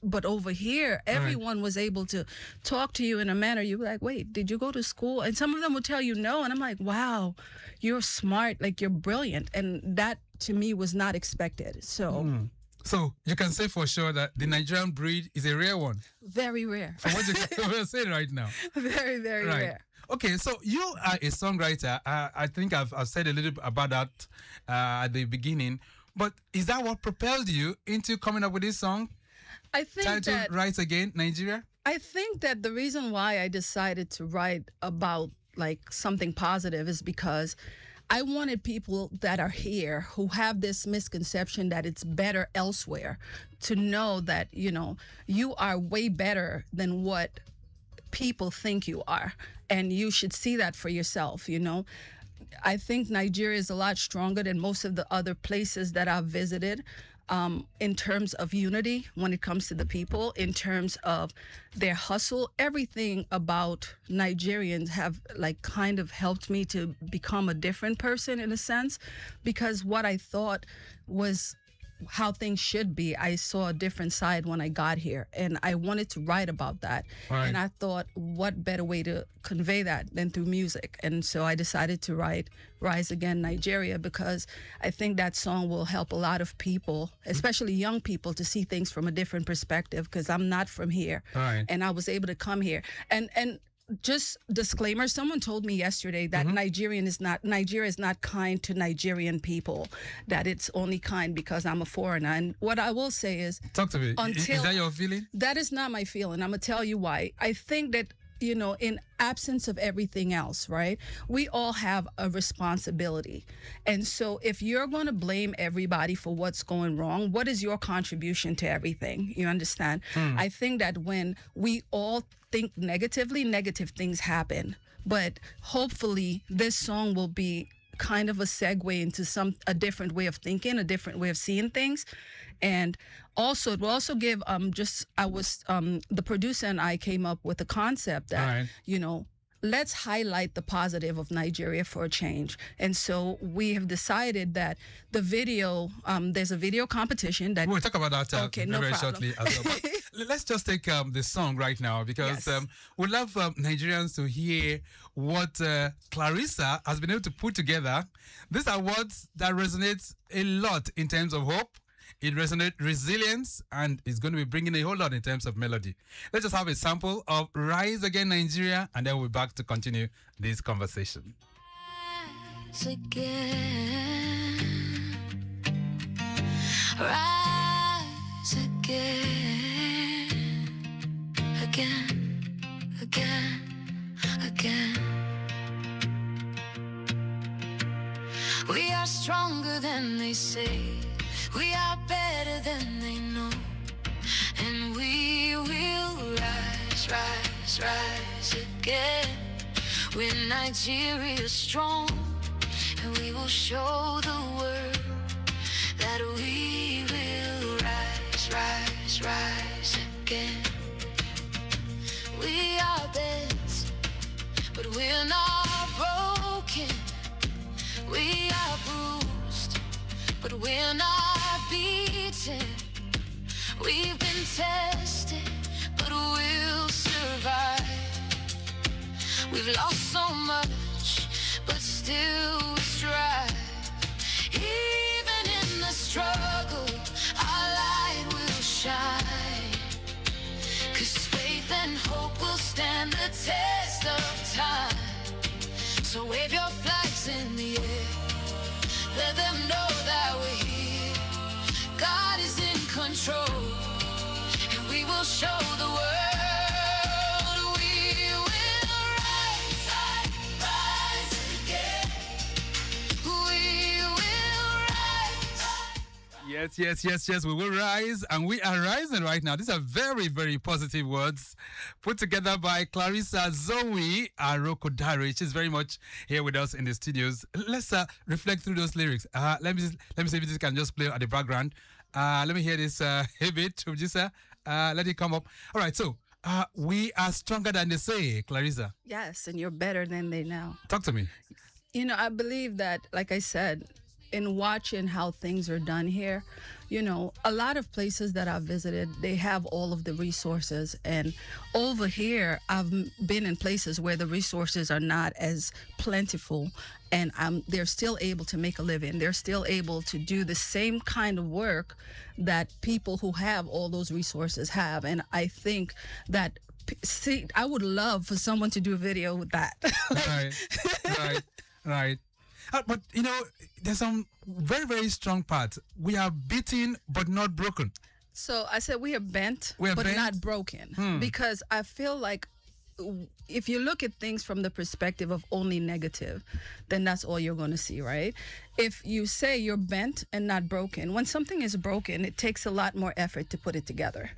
But over here, everyone was able to talk to you in a manner you're like, wait, did you go to school? And some of them would tell you no. And I'm like, wow, you're smart, like you're brilliant. And that to me was not expected. So you can say for sure that the Nigerian breed is a rare one. Very rare. From what you're saying right now. Very, very rare. Okay, so you are a songwriter. I think I've said a little bit about that at the beginning. But is that what propelled you into coming up with this song? I think titled Rise Again, Nigeria? I think that the reason why I decided to write about like something positive is because I wanted people that are here who have this misconception that it's better elsewhere to know that, you are way better than what people think you are. And you should see that for yourself, I think Nigeria is a lot stronger than most of the other places that I've visited. In terms of unity, when it comes to the people, in terms of their hustle, everything about Nigerians have like kind of helped me to become a different person in a sense, because what I thought was how things should be, I saw a different side when I got here, and I wanted to write about that. Right. And I thought, what better way to convey that than through music? And so I decided to write Rise Again Nigeria, because I think that song will help a lot of people, especially young people, to see things from a different perspective, because I'm not from here. Right. And I was able to come here. And just disclaimer, someone told me yesterday that Nigeria is not kind to Nigerian people, that it's only kind because I'm a foreigner. And what I will say is, talk to me. Is that your feeling? That is not my feeling. I'm gonna tell you why. I think that you know, in absence of everything else, right? We all have a responsibility. And so if you're going to blame everybody for what's going wrong, what is your contribution to everything? You understand? I think that when we all think negatively, negative things happen. But hopefully this song will be kind of a segue into a different way of thinking, a different way of seeing things. And also, it will also give the producer and I came up with a concept that, you know, let's highlight the positive of Nigeria for a change. And so we have decided that the video, there's a video competition that... We'll talk about that very problem. shortly as well. But let's just take the song right now because we'd love Nigerians to hear what Clarissa has been able to put together. These are words that resonate a lot in terms of hope. It resonates resilience, and it's going to be bringing a whole lot in terms of melody. Let's just have a sample of Rise Again Nigeria, and then we'll be back to continue this conversation. Rise again, rise again, again, again, again. We are stronger than they say. We are better than they know, and we will rise, rise, rise again. We're Nigeria's strong, and we will show the world that we will rise, rise, rise again. We are bent, but we're not broken. We are bruised, but we're not beaten. We've been tested, but we'll survive. We've lost so much, but still we strive. Even in the struggle, our light will shine. 'Cause faith and hope will stand the test of time. So wave your flags in the air, let them know that we're here. God is in control, and we will show the world we will rise, rise again. We will rise. Yes, we will rise, and we are rising right now. These are very, very positive words put together by Clarissa Zoe Arokodare. She's very much here with us in the studios. Let's reflect through those lyrics. Let me see if this can just play at the background. Let me hear this a bit, producer. Let it come up. All right, so we are stronger than they say, Clarissa. Yes, and you're better than they know. Talk to me. You know, I believe that, like I said, in watching how things are done here, you know, a lot of places that I've visited, they have all of the resources. And over here, I've been in places where the resources are not as plentiful, and they're still able to make a living. They're still able to do the same kind of work that people who have all those resources have. And I think that, see, I would love for someone to do a video with that. Right. But, you know, there's some very, very strong parts. We are beaten but not broken. So I said we are bent but not broken. Because I feel like if you look at things from the perspective of only negative, then that's all you're going to see, right? If you say you're bent and not broken, when something is broken, it takes a lot more effort to put it together,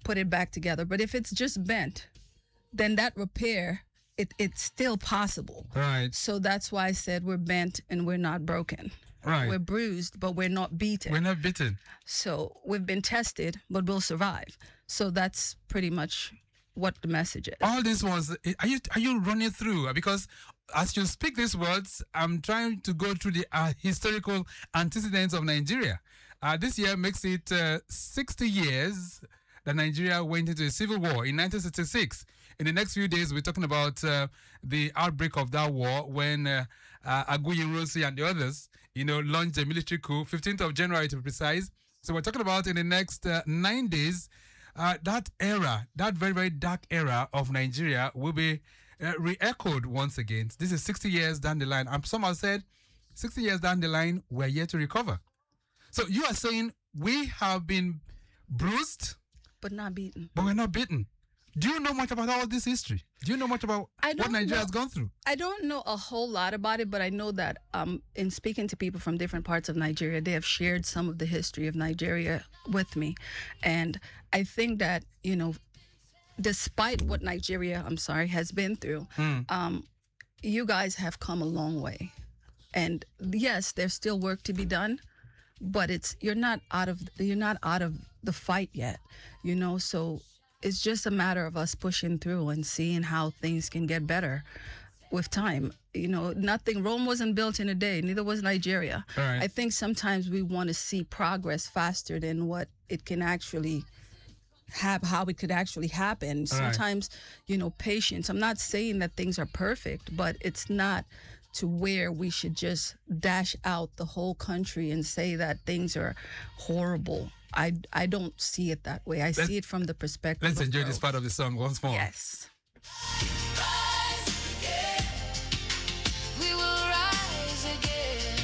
put it back together. But if it's just bent, then that repair, it's still possible. Right. So that's why I said we're bent and we're not broken. Right. We're bruised, but we're not beaten. We're not beaten. So we've been tested, but we'll survive. So that's pretty much what the message is. All these ones, are you running through? Because as you speak these words, I'm trying to go through the historical antecedents of Nigeria. This year makes it 60 years that Nigeria went into a civil war in 1966. In the next few days, we're talking about the outbreak of that war when Aguiyi-Ironsi and the others, you know, launched a military coup, 15th of January to be precise. So we're talking about in the next 9 days, that era, that very, very dark era of Nigeria will be re-echoed once again. This is 60 years down the line. And somehow said, 60 years down the line, we're yet to recover. So you are saying we have been bruised, but not beaten. But we're not beaten. Do you know much about all this history? Do you know much about what Nigeria has gone through? I don't know a whole lot about it, but I know that in speaking to people from different parts of Nigeria, they have shared some of the history of Nigeria with me. And I think that, you know, despite what Nigeria, has been through, you guys have come a long way. And yes, there's still work to be done, but you're not out of the fight yet, you know. So it's just a matter of us pushing through and seeing how things can get better with time. You know, Rome wasn't built in a day, neither was Nigeria. Right. I think sometimes we want to see progress faster than what it can actually how it could actually happen. Sometimes, you know, patience. I'm not saying that things are perfect, but it's not to where we should just dash out the whole country and say that things are horrible. I don't see it that way. I see it from the perspective Let's of enjoy growth. this part of the song once more. Yes. We will rise again.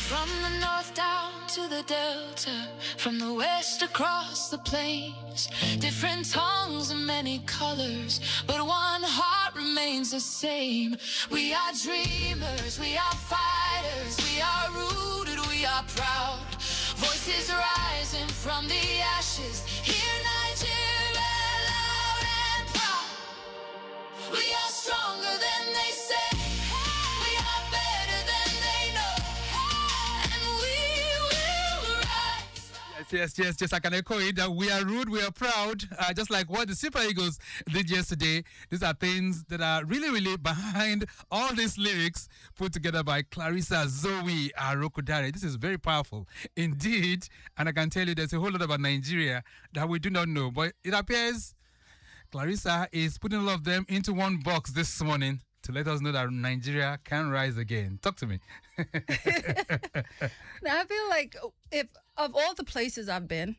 From the north down to the delta, from the west across the plains, different tongues and many colors, but one heart remains the same. We are dreamers, we are fighters, we are rooted, we are proud. Voices rising from the ashes, hear Nigeria loud and proud. We are stronger than they say, we are better than they know, and we will rise. Yes. I can echo it. That we are rude, we are proud. Just like what the Super Eagles did yesterday. These are things that are really, really behind all these lyrics put together by Clarissa Zoe Arokudare. This is very powerful indeed. And I can tell you there's a whole lot about Nigeria that we do not know. But it appears Clarissa is putting all of them into one box this morning to let us know that Nigeria can rise again. Talk to me. Now, I feel like if of all the places I've been,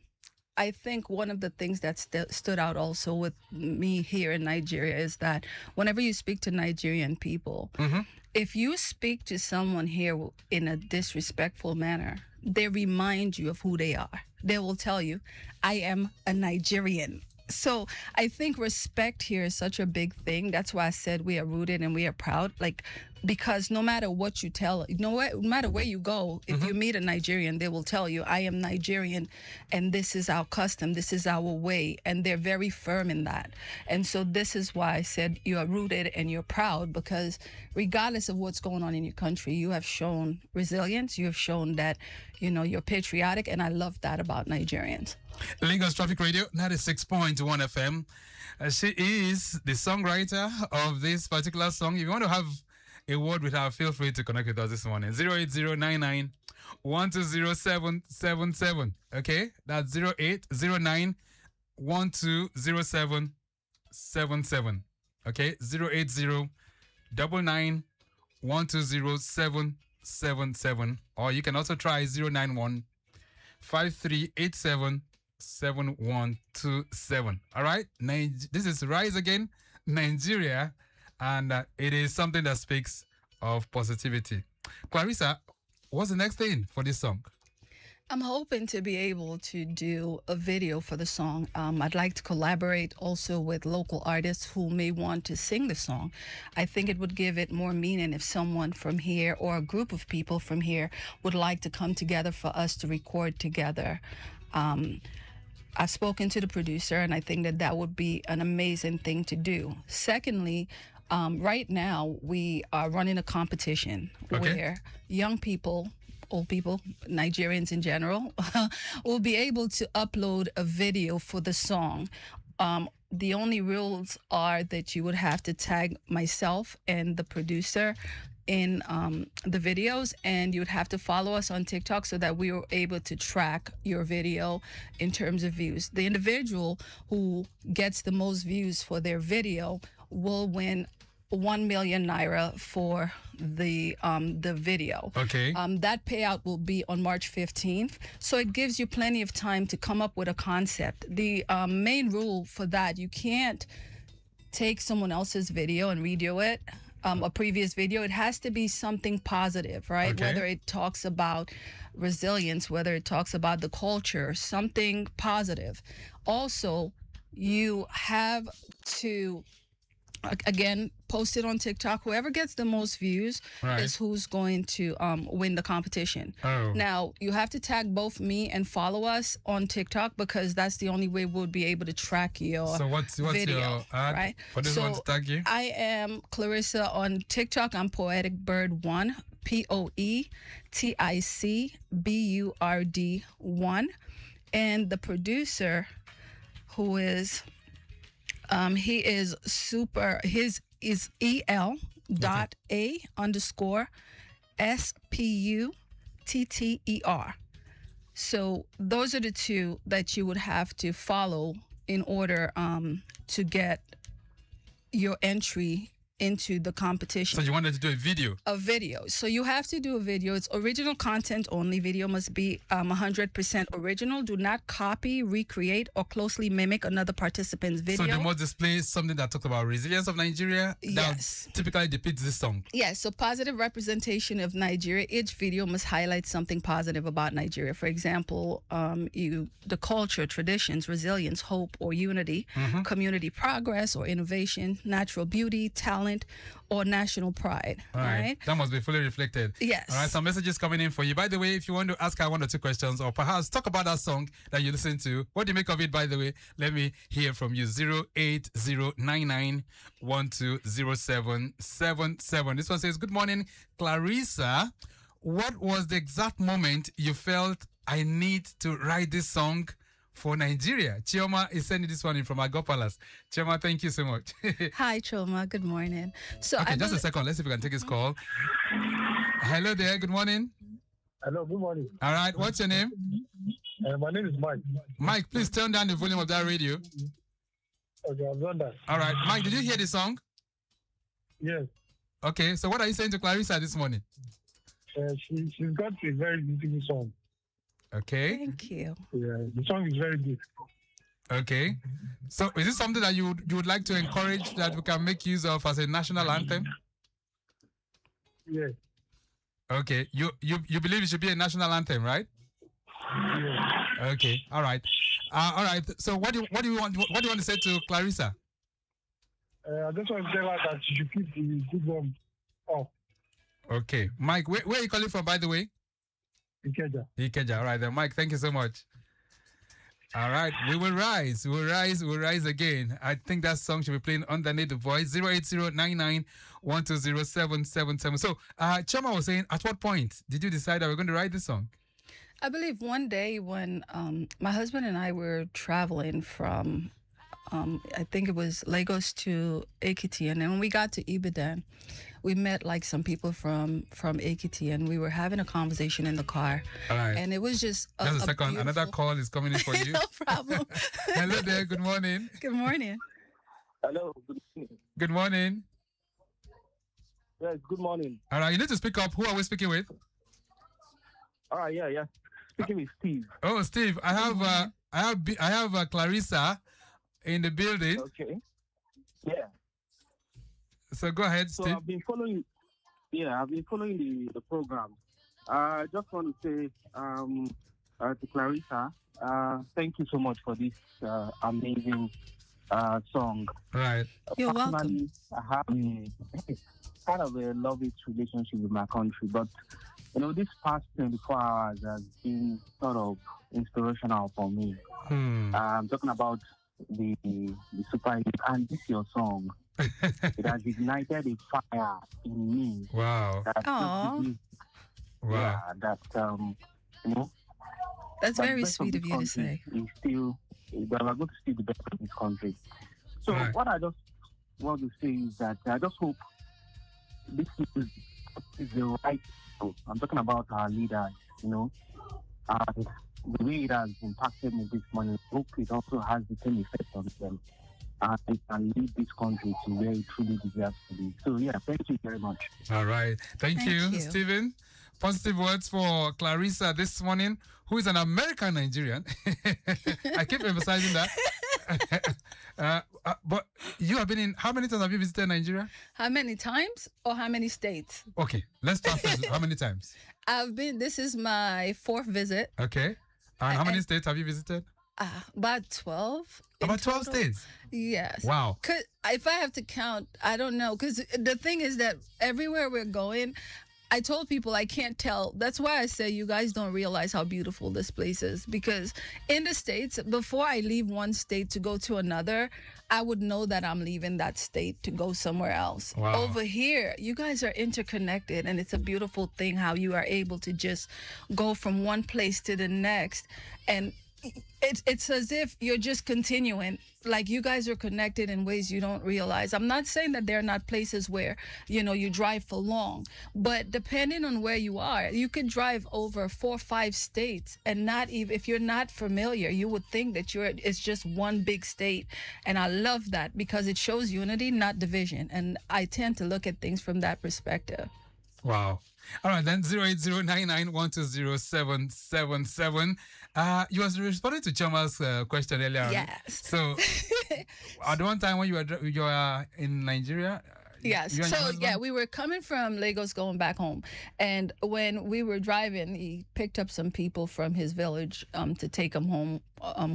I think one of the things that stood out also with me here in Nigeria is that whenever you speak to Nigerian people, if you speak to someone here in a disrespectful manner, they remind you of who they are. They will tell you, I am a Nigerian. So I think respect here is such a big thing. That's why I said we are rooted and we are proud. Like, because no matter what you tell, no matter where you go, if you meet a Nigerian, they will tell you, I am Nigerian and this is our custom, this is our way. And they're very firm in that. And so this is why I said you are rooted and you're proud, because regardless of what's going on in your country, you have shown resilience. You have shown that, you know, you're patriotic. And I love that about Nigerians. Lagos Traffic Radio 96.1 FM. She is the songwriter of this particular song. If you want to have a word with her, feel free to connect with us this morning. 08099 120777. Okay, that's 0809 120777. Okay, 08099 120777. Or you can also try 091 5387 7127. All right, this is Rise Again Nigeria, and it is something that speaks of positivity. Clarissa, what's the next thing for this song? I'm hoping to be able to do a video for the song. I'd like to collaborate also with local artists who may want to sing the song. I think it would give it more meaning if someone from here or a group of people from here would like to come together for us to record together. I've spoken to the producer, and I think that would be an amazing thing to do. Secondly, right now we are running a competition where young people, old people, Nigerians in general, will be able to upload a video for the song. The only rules are that you would have to tag myself and the producer in the videos, and you would have to follow us on TikTok so that we were able to track your video in terms of views. The individual who gets the most views for their video will win 1 million naira for the video. Okay. That payout will be on March 15th. So it gives you plenty of time to come up with a concept. The main rule for that, you can't take someone else's video and redo it. a previous video, it has to be something positive, right? Okay. Whether it talks about resilience, whether it talks about the culture, something positive. Also, you have to, again, post it on TikTok. Whoever gets the most views Right. is who's going to win the competition. Oh. Now, you have to tag both me and follow us on TikTok, because that's the only way we'll be able to track your So what's video, your ad right? for those who want to tag you? I am Clarissa on TikTok. I'm Poetic Bird 1, POETICBURD 1, and the producer, who is he is super. His is EL.A_SPUTTER. So those are the two that you would have to follow in order to get your entry into the competition. So you wanted to do a video? A video. So you have to do a video. It's original content only. Video must be 100% original. Do not copy, recreate, or closely mimic another participant's video. So they must display something that talks about resilience of Nigeria. Yes. That typically depicts this song. Yes, so positive representation of Nigeria. Each video must highlight something positive about Nigeria. For example, the culture, traditions, resilience, hope, or unity, community progress or innovation, natural beauty, talent, or national pride. All right. That must be fully reflected. Yes. All right. Some messages coming in for you. By the way, if you want to ask her 1 or 2 questions, or perhaps talk about that song that you listen to, what do you make of it? By the way, let me hear from you. 08099120777. This one says, "Good morning, Clarissa. What was the exact moment you felt I need to write this song for Nigeria?" Chioma is sending this one in from Agopalas. Chioma, thank you so much. Hi, Choma. Good morning. So Okay, just a second. Let's see if we can take his call. Hello there. Good morning. Hello, good morning. All right. What's your name? My name is Mike. Mike, please turn down the volume of that radio. Okay, I've done that. All right. Mike, did you hear the song? Yes. Okay. So what are you saying to Clarissa this morning? She's got a very beautiful song. Okay. Thank you. Yeah, the song is very good. Okay. So is this something that you would like to encourage that we can make use of as a national anthem? Yes. Okay. You believe it should be a national anthem, right? Yes. Okay. All right. All right. So what do you want to say to Clarissa? I just want to tell her that she should keep the good one off. Okay. Mike, where are you calling from, by the way? Ikeja. Ikeja. All right then, Mike. Thank you so much. All right, we will rise. We'll rise again. I think that song should be playing underneath the voice. 08099120777. So, Choma was saying, at what point did you decide that we're going to write this song? I believe one day when my husband and I were traveling from, I think it was Lagos to Ekiti, and then when we got to Ibadan, we met like some people from Ekiti, and we were having a conversation in the car. All right. And it was just Just a second. Another call is coming in for you. No problem. Hello there. Good morning. Good morning. Hello. Good morning. Good morning. Yes, good morning. All right. You need to speak up. Who are we speaking with? All right, yeah. Speaking with Steve. Oh, Steve. I have Clarissa in the building. Okay. Yeah. So go ahead, So Steve. I've been following the program. I just want to say to Clarissa, thank you so much for this amazing song. Right. You're Personally, I have kind of a love-hate relationship with my country, but this past 24 hours has been sort of inspirational for me. I'm talking about the Super Hit, and this is your song. It has ignited a fire in me. Wow. Aww. Yeah, that That's that very best sweet of this you to country say. is still that we're going to see the best of this country. So what I just want to say is that I just hope this is the right people. I'm talking about our leaders, and the way it has impacted me this morning. I hope it also has the same effect on them. And it can lead this country to where it truly deserves to be. So, yeah, thank you very much. All right. Thank you, Stephen. Positive words for Clarissa this morning, who is an American Nigerian. I keep emphasizing that. But you have been in, how many times have you visited Nigeria? How many times or how many states? Okay, let's start first. How many times? This is my 4th visit. Okay. And how many states have you visited? About 12. About 12 states? Yes. Wow. If I have to count, I don't know. Because the thing is that everywhere we're going, I told people I can't tell. That's why I say you guys don't realize how beautiful this place is. Because in the States, before I leave one state to go to another, I would know that I'm leaving that state to go somewhere else. Wow. Over here, you guys are interconnected, and it's a beautiful thing how you are able to just go from one place to the next. And it's as if you're just continuing, like you guys are connected in ways you don't realize. I'm not saying that there are not places where, you drive for long, but depending on where you are, you could drive over 4 or 5 states and not even, if you're not familiar, you would think that it's just one big state. And I love that because it shows unity, not division. And I tend to look at things from that perspective. Wow. All right, then 08099120777. You was responding to Choma's question earlier. Yes. So, at one time when you were in Nigeria. Yes. So we were coming from Lagos going back home, and when we were driving, he picked up some people from his village to take them home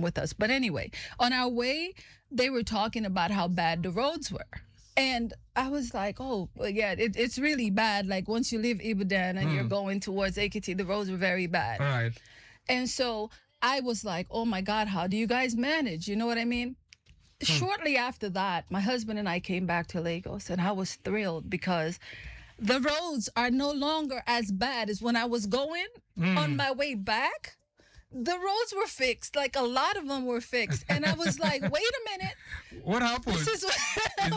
with us. But anyway, on our way, they were talking about how bad the roads were. And I was like, oh, yeah, it's really bad. Like, once you leave Ibadan and you're going towards Ekiti, the roads were very bad. All right. And so I was like, oh, my God, how do you guys manage? You know what I mean? Shortly after that, my husband and I came back to Lagos, and I was thrilled because the roads are no longer as bad as when I was going on my way back. The roads were fixed. Like, a lot of them were fixed. And I was like, wait a minute. What happened? Is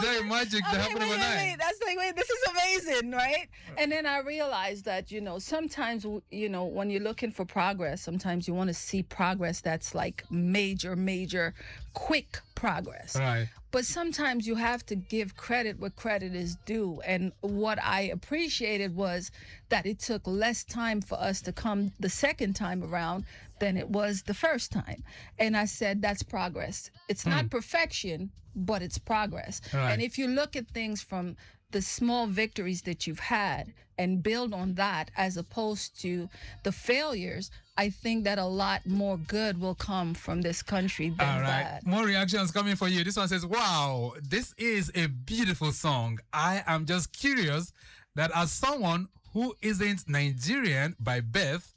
there a magic that happened overnight? That's like, wait, this is amazing, right? And then I realized that, sometimes, when you're looking for progress, sometimes you want to see progress that's like major, quick progress. Right. But sometimes you have to give credit where credit is due. And what I appreciated was that it took less time for us to come the second time around than it was the first time. And I said, that's progress. It's not perfection, but it's progress. Right. And if you look at things from the small victories that you've had and build on that as opposed to the failures, I think that a lot more good will come from this country than all right. bad. More reactions coming for you. This one says, wow, this is a beautiful song. I am just curious that as someone who isn't Nigerian by birth,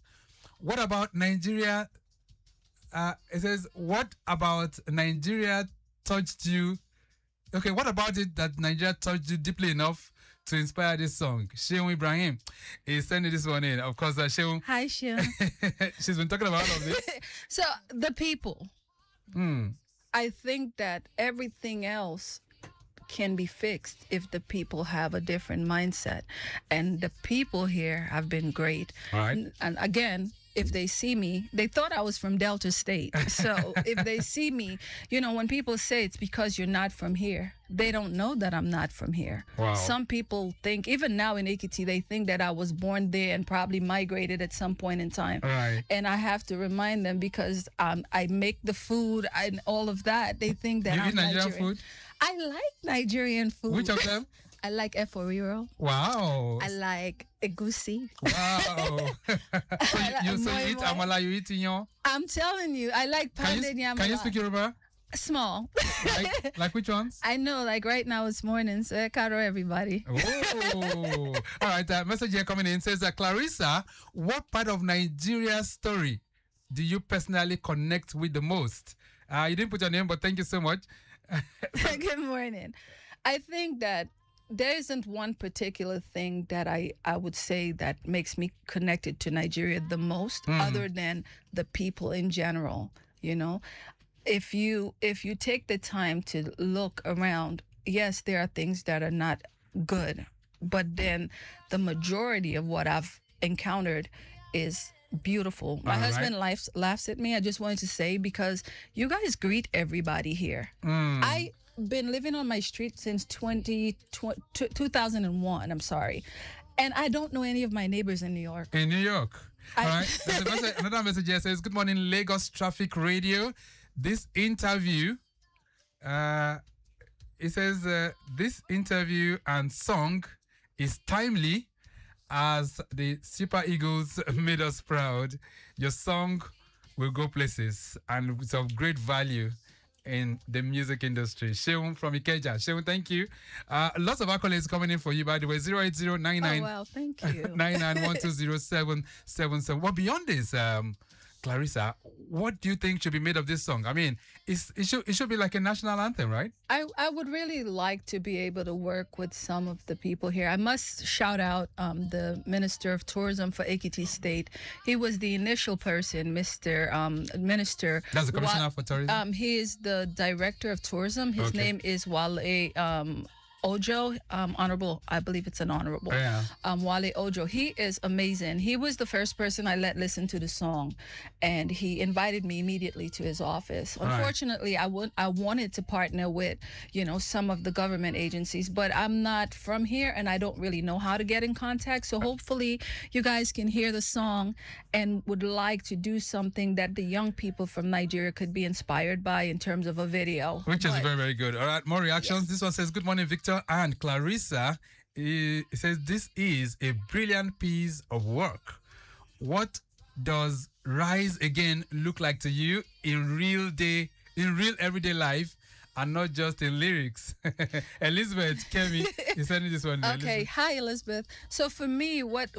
what about Nigeria? It says, what about Nigeria touched you? Okay, what about it that Nigeria touched you deeply enough to inspire this song? Sheun Ibrahim is sending this one in. Of course, Sheun. Hi, Sheun. She's been talking about all of this. So, the people. I think that everything else can be fixed if the people have a different mindset. And the people here have been great. All right. And again, if they see me, they thought I was from Delta State. So if they see me, when people say it's because you're not from here, they don't know that I'm not from here. Wow. Some people think, even now in Ekiti, they think that I was born there and probably migrated at some point in time. Right. And I have to remind them because I make the food and all of that. They think that you I'm eat Nigerian Nigerian. food? I like Nigerian food. Which of them? I like eforiro. Wow. I like egusi. Wow. So you eat amala, you eat inyo? I'm telling you, I like pounded yam. Can you speak Yoruba? Small. Like which ones? I know, like right now it's morning, so I can't everybody. Oh. All right, message here coming in says that Clarissa, what part of Nigeria's story do you personally connect with the most? You didn't put your name, but thank you so much. Good morning. I think that there isn't one particular thing that I would say that makes me connected to Nigeria the most, other than the people in general. If you take the time to look around, yes, there are things that are not good, but then the majority of what I've encountered is beautiful. My husband laughs at me. I just wanted to say, because you guys greet everybody here. I've been living on my street since 2001. I'm sorry. And I don't know any of my neighbors in New York. In New York. All right. There's another message here says, good morning, Lagos Traffic Radio. This interview It says this interview and song is timely as the Super Eagles made us proud. Your song will go places and it's of great value in the music industry. Sheun from Ikeja. Sheun, thank you. Lots of accolades coming in for you, by the way. 08099. Oh, well, thank you. 99120777. Well, beyond this, Clarissa, what do you think should be made of this song? I mean, it should be like a national anthem, right? I would really like to be able to work with some of the people here. I must shout out the Minister of Tourism for Ekiti State. He was the initial person, Minister. That's the Commissioner for Tourism? He is the Director of Tourism. His name is Wale Ojo, honorable, I believe it's an honorable. Yeah. Wale Ojo. He is amazing. He was the first person I let listen to the song, and he invited me immediately to his office. Right. Unfortunately, I wanted to partner with, some of the government agencies, but I'm not from here and I don't really know how to get in contact. So hopefully you guys can hear the song and would like to do something that the young people from Nigeria could be inspired by in terms of a video. Which is very, very good. All right, more reactions. Yes. This one says, good morning, Victor and Clarissa. It says, this is a brilliant piece of work. What does Rise Again look like to you in real everyday life and not just in lyrics? Elizabeth Kemi is sending this one. Okay, Elizabeth. Hi Elizabeth. So for me, what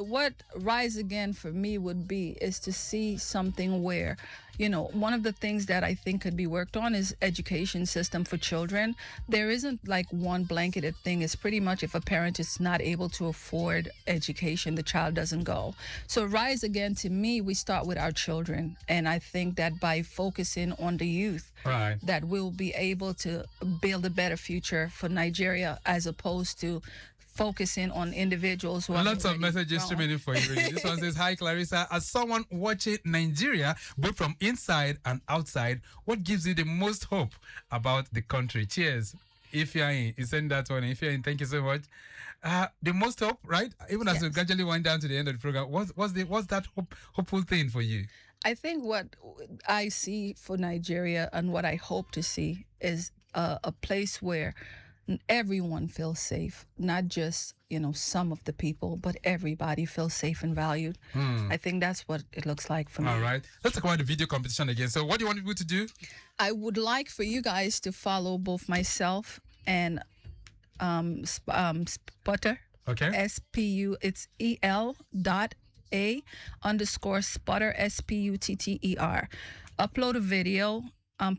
Rise Again for me would be is to see something where, one of the things that I think could be worked on is education system for children. There isn't like one blanketed thing. It's pretty much if a parent is not able to afford education, the child doesn't go. So Rise Again, to me, we start with our children. And I think that by focusing on the youth, right, that we'll be able to build a better future for Nigeria as opposed to focusing on individuals who are lots of messages grown. streaming in for you. Really. This one says, hi Clarissa, as someone watching Nigeria both from inside and outside, what gives you the most hope about the country? Cheers. Ifeanyi, you send that one. Ifeanyi, thank you so much. The most hope, right? Even as we gradually wind down to the end of the program, what's that hopeful thing for you? I think what I see for Nigeria and what I hope to see is a place where everyone feels safe, not just some of the people, but everybody feels safe and valued. I think that's what it looks like for me. All right, let's talk about the video competition again. So what do you want people to do? I would like for you guys to follow both myself and Sputter. Okay. SPU. It's EL.A_Sputter SPUTTER. Upload a video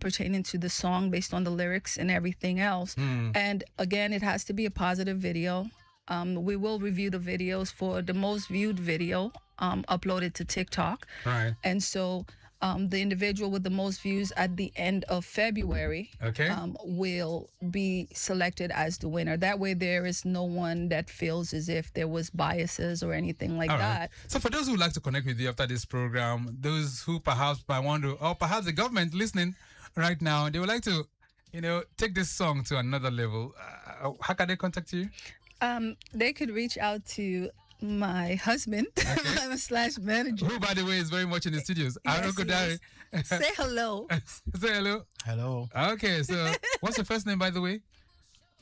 pertaining to the song based on the lyrics and everything else. And again, it has to be a positive video. We will review the videos for the most viewed video uploaded to TikTok. Right. And so the individual with the most views at the end of February will be selected as the winner. That way there is no one that feels as if there was biases or anything like that. So for those who would like to connect with you after this program, those who perhaps might wonder, or perhaps the government listening right now, they would like to, take this song to another level. How can they contact you? They could reach out to my husband, / manager. Who, by the way, is very much in the studios. Arokodare. Say hello. Say hello. Hello. Okay, so what's your first name, by the way?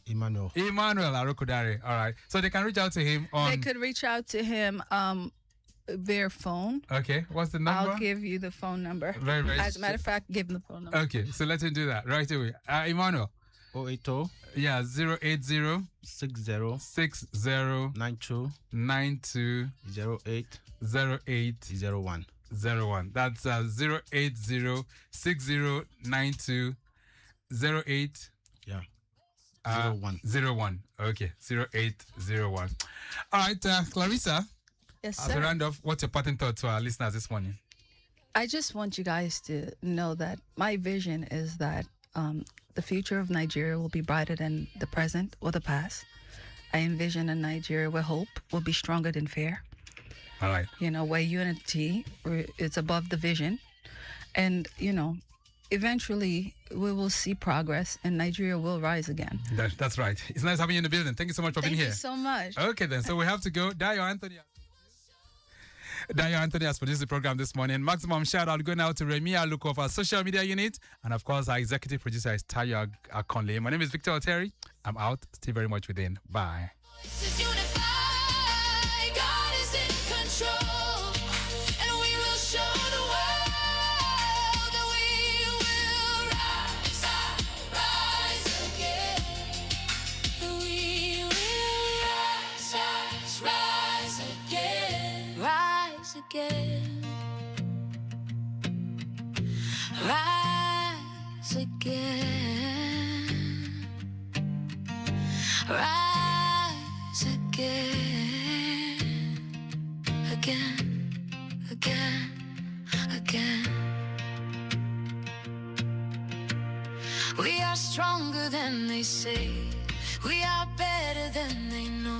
Emmanuel. Emmanuel Arokodare. All right. So they can reach out to him on... They could reach out to him their phone. Okay. What's the number? I'll give you the phone number. Very, very As a matter of fact, give them the phone number. Okay. So let him do that right away. Emmanuel. 080. Yeah, 080 60 92 08 01. That's 080 60 92 08 01. Okay, 0801. All right, Clarissa. Yes, as sir. a round off, what's your parting thought to our listeners this morning? I just want you guys to know that my vision is that the future of Nigeria will be brighter than the present or the past. I envision a Nigeria where hope will be stronger than fear. All right. Where unity is above division. And, eventually we will see progress and Nigeria will rise again. That's right. It's nice having you in the building. Thank you so much for being here. Thank you so much. Okay, then. So we have to go. Dayo Anthony. Dayo Anthony has produced the program this morning. Maximum shout out going out to Remy Aluko of our social media unit. And of course, our executive producer is Tayo Akonle. My name is Victor Oteri. I'm out. Stay very much within. Bye. God is in control, and we will show the world that we will rise again. We will rise again, rise again, rise again, rise again, again, again, again. We are stronger than they say. We are better than they know.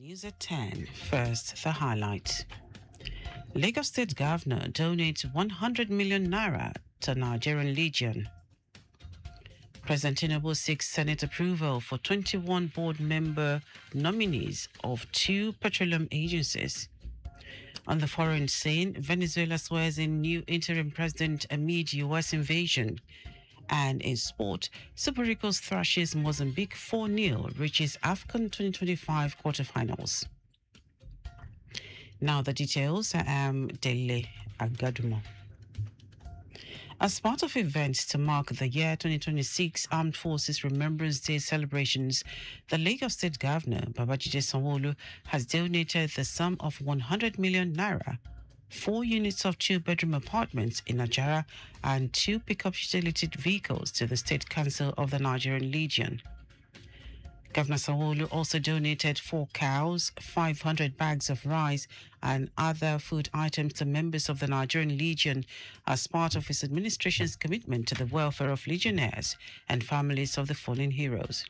News at 10. First, the highlights. Lagos State Governor donates 100 million naira to Nigerian Legion. President Tinubu seeks Senate approval for 21 board member nominees of 2 petroleum agencies. On the foreign scene, Venezuela swears in new interim president amid U.S. invasion. And in sport, Super Eagles thrashes Mozambique 4-0, reaches AFCON 2025 quarterfinals. Now the details. I am Dele Agadumo. As part of events to mark the year 2026 Armed Forces Remembrance Day celebrations, the Lagos State Governor, Babajide Sanwo-Olu, has donated the sum of 100 million naira, 4 units of 2-bedroom apartments in Ajara, and 2 pickup utility vehicles to the State Council of the Nigerian Legion. Governor Sanwo-Olu also donated 4 cows, 500 bags of rice, and other food items to members of the Nigerian Legion as part of his administration's commitment to the welfare of legionnaires and families of the fallen heroes.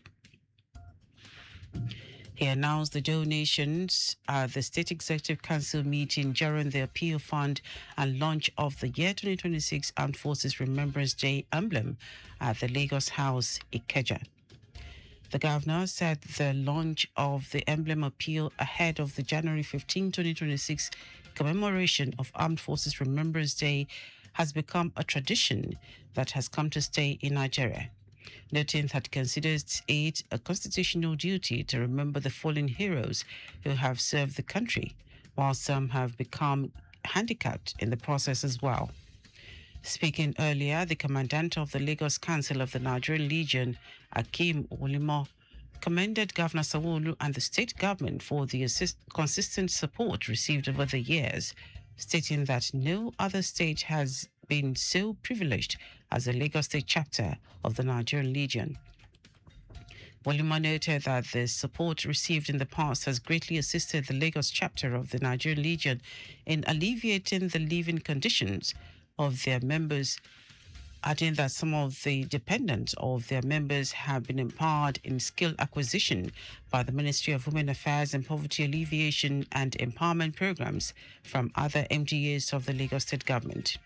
He announced the donations at the State Executive Council meeting during the Appeal Fund and launch of the year 2026 Armed Forces Remembrance Day emblem at the Lagos House, Ikeja. The governor said the launch of the emblem appeal ahead of the January 15, 2026 commemoration of Armed Forces Remembrance Day has become a tradition that has come to stay in Nigeria, noting that it considers it a constitutional duty to remember the fallen heroes who have served the country, while some have become handicapped in the process as well. Speaking earlier, the commandant of the Lagos Council of the Nigerian Legion, Akeem Olimo, commended Governor Sanwo-Olu and the state government for the consistent support received over the years, stating that no other state has been so privileged as the Lagos State chapter of the Nigerian Legion. Olimo noted that the support received in the past has greatly assisted the Lagos chapter of the Nigerian Legion in alleviating the living conditions of their members adding that some of the dependents of their members have been empowered in skill acquisition by the Ministry of Women Affairs and Poverty Alleviation and Empowerment Programs from other MDAs of the Lagos State Government.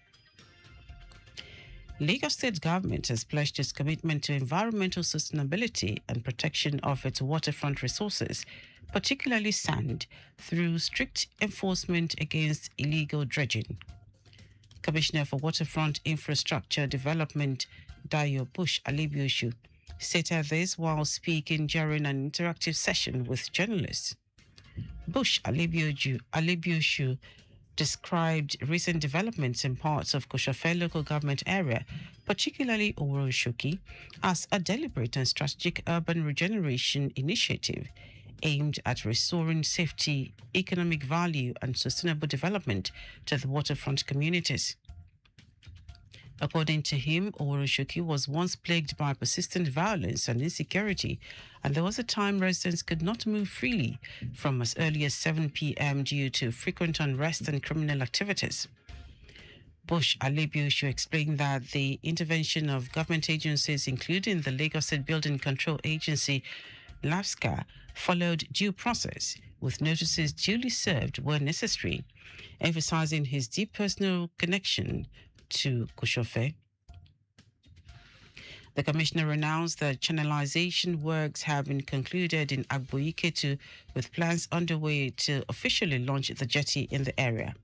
Lagos State Government has pledged its commitment to environmental sustainability and protection of its waterfront resources, particularly sand, through strict enforcement against illegal dredging. Commissioner for Waterfront Infrastructure Development, Dayo Bush Alibioshu, stated this while speaking during an interactive session with journalists. Bush Alibioshu described recent developments in parts of Koshofe local government area, particularly Oworoshoki, as a deliberate and strategic urban regeneration initiative aimed at restoring safety, economic value, and sustainable development to the waterfront communities. According to him, Oworoshoki was once plagued by persistent violence and insecurity, and there was a time residents could not move freely from as early as 7 p.m. due to frequent unrest and criminal activities. Bush Alibioshu explained that the intervention of government agencies, including the Lagos State Building Control Agency, LAFSCA, followed due process, with notices duly served where necessary, emphasizing his deep personal connection to Koshofe. The commissioner announced that channelization works have been concluded in Agboiketu, with plans underway to officially launch the jetty in the area.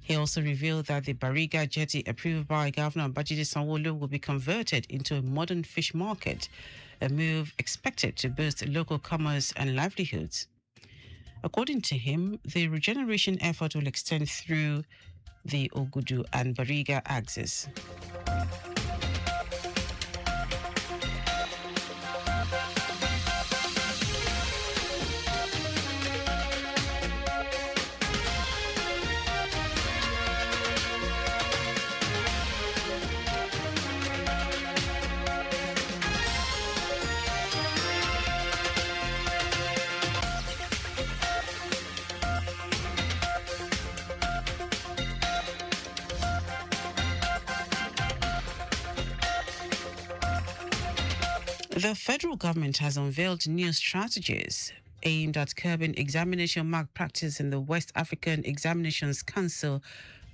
He also revealed that the Bariga jetty, approved by Governor Babajide Sanwo-Olu, will be converted into a modern fish market, a move expected to boost local commerce and livelihoods. According to him, the regeneration effort will extend through the Ogudu and Bariga axis. The federal government has unveiled new strategies aimed at curbing examination malpractice in the West African Examinations Council,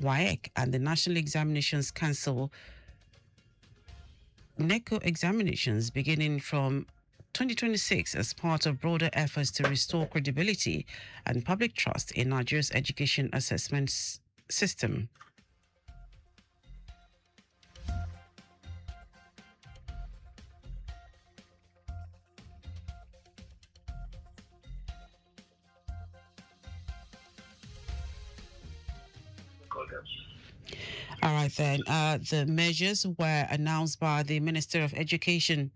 WAEC, and the National Examinations Council, NECO examinations beginning from 2026 as part of broader efforts to restore credibility and public trust in Nigeria's education assessment system. All right, then. The measures were announced by the Minister of Education,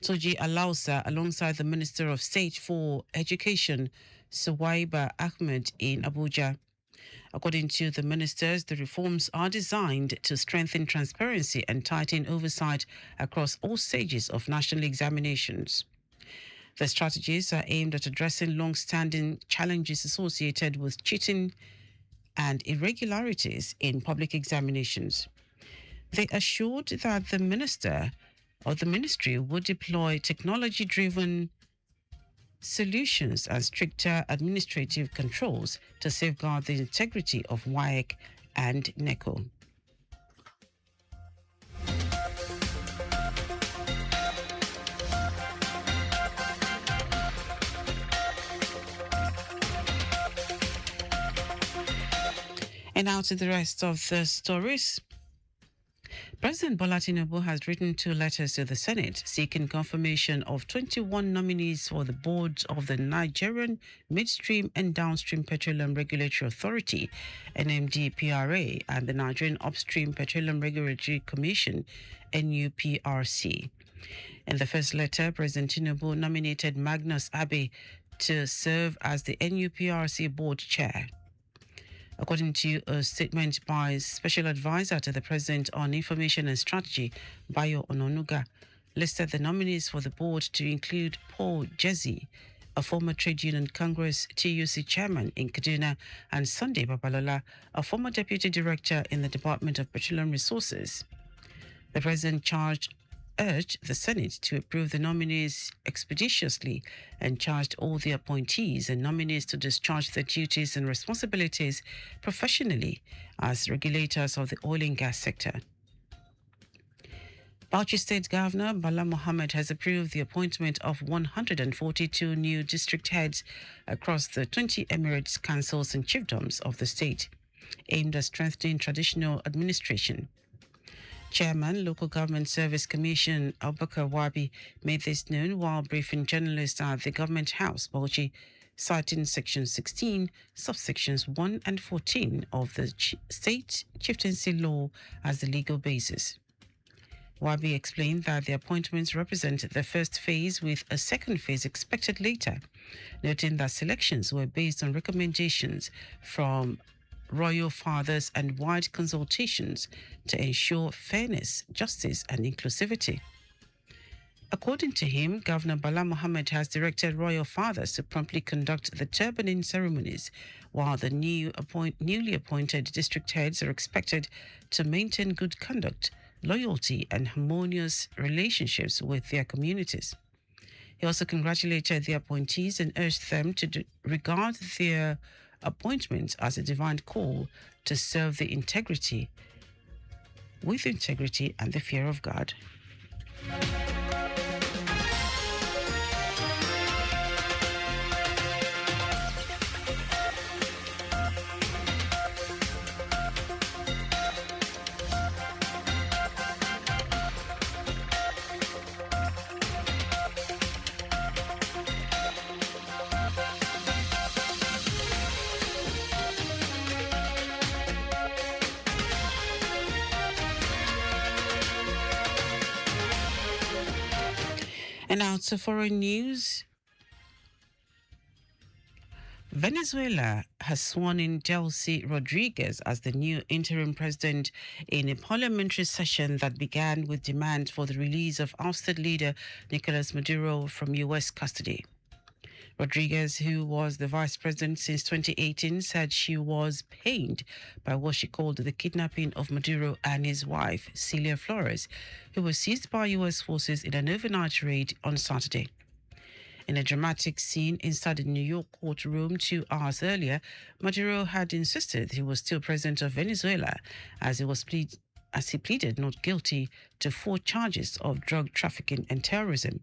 Toji Alausa, alongside the Minister of State for Education, Suwaiba Ahmed, in Abuja. According to the ministers, the reforms are designed to strengthen transparency and tighten oversight across all stages of national examinations. The strategies are aimed at addressing long-standing challenges associated with cheating and irregularities in public examinations. They assured that the minister or the ministry would deploy technology-driven solutions and stricter administrative controls to safeguard the integrity of WAEC and NECO. And now to the rest of the stories. President Bola Tinubu has written 2 letters to the Senate seeking confirmation of 21 nominees for the boards of the Nigerian Midstream and Downstream Petroleum Regulatory Authority, NMDPRA, and the Nigerian Upstream Petroleum Regulatory Commission, NUPRC. In the first letter, President Tinubu nominated Magnus Abe to serve as the NUPRC board chair. According to a statement by Special Advisor to the President on Information and Strategy, Bayo Ononuga, listed the nominees for the board to include Paul Jesse, a former Trade Union Congress TUC chairman in Kaduna, and Sunday Babalola, a former Deputy Director in the Department of Petroleum Resources. The president urged the Senate to approve the nominees expeditiously and charged all the appointees and nominees to discharge their duties and responsibilities professionally as regulators of the oil and gas sector. Bauchi State Governor Bala Mohammed has approved the appointment of 142 new district heads across the 20 Emirates councils and chiefdoms of the state, aimed at strengthening traditional administration. Chairman, Local Government Service Commission Abubakar Wabi made this known while briefing journalists at the Government House, Bauchi, citing Section 16, subsections 1 and 14 of the State Chieftaincy Law as the legal basis. Wabi explained that the appointments represent the first phase with a second phase expected later, noting that selections were based on recommendations from royal fathers and wide consultations to ensure fairness, justice and inclusivity. According to him, Governor Bala Mohammed has directed royal fathers to promptly conduct the turbaning ceremonies, while the newly appointed district heads are expected to maintain good conduct, loyalty and harmonious relationships with their communities. He also congratulated the appointees and urged them to regard their appointments as a divine call to serve with integrity and the fear of God. And now to foreign news. Venezuela has sworn in Delcy Rodriguez as the new interim president in a parliamentary session that began with demands for the release of ousted leader Nicolas Maduro from U.S. custody. Rodriguez, who was the vice president since 2018, said she was pained by what she called the kidnapping of Maduro and his wife, Celia Flores, who was seized by U.S. forces in an overnight raid on Saturday. In a dramatic scene inside the New York courtroom 2 hours earlier, Maduro had insisted he was still president of Venezuela as he pleaded not guilty to 4 charges of drug trafficking and terrorism.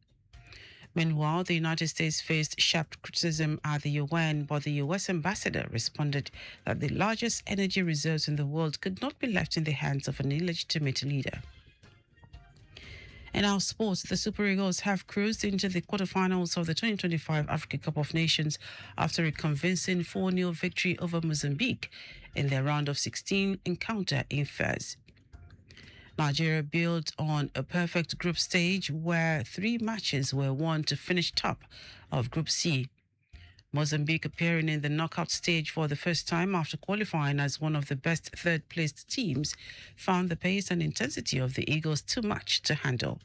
Meanwhile, the United States faced sharp criticism at the UN, but the U.S. ambassador responded that the largest energy reserves in the world could not be left in the hands of an illegitimate leader. In our sports, the Super Eagles have cruised into the quarterfinals of the 2025 Africa Cup of Nations after a convincing 4-0 victory over Mozambique in their round of 16 encounter in Fez. Nigeria built on a perfect group stage where 3 matches were won to finish top of Group C. Mozambique, appearing in the knockout stage for the first time after qualifying as one of the best third-placed teams, found the pace and intensity of the Eagles too much to handle.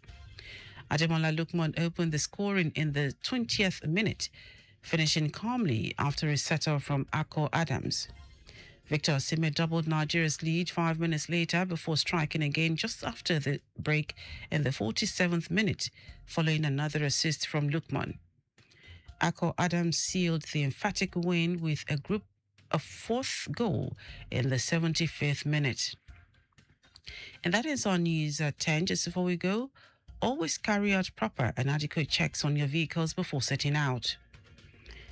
Ademola Lookman opened the scoring in the 20th minute, finishing calmly after a setter from Akko Adams. Victor Osimhen doubled Nigeria's lead 5 minutes later before striking again just after the break in the 47th minute, following another assist from Lookman. Akko Adams sealed the emphatic win with a 4th goal in the 75th minute. And that is our news at 10. Just before we go, always carry out proper and adequate checks on your vehicles before setting out.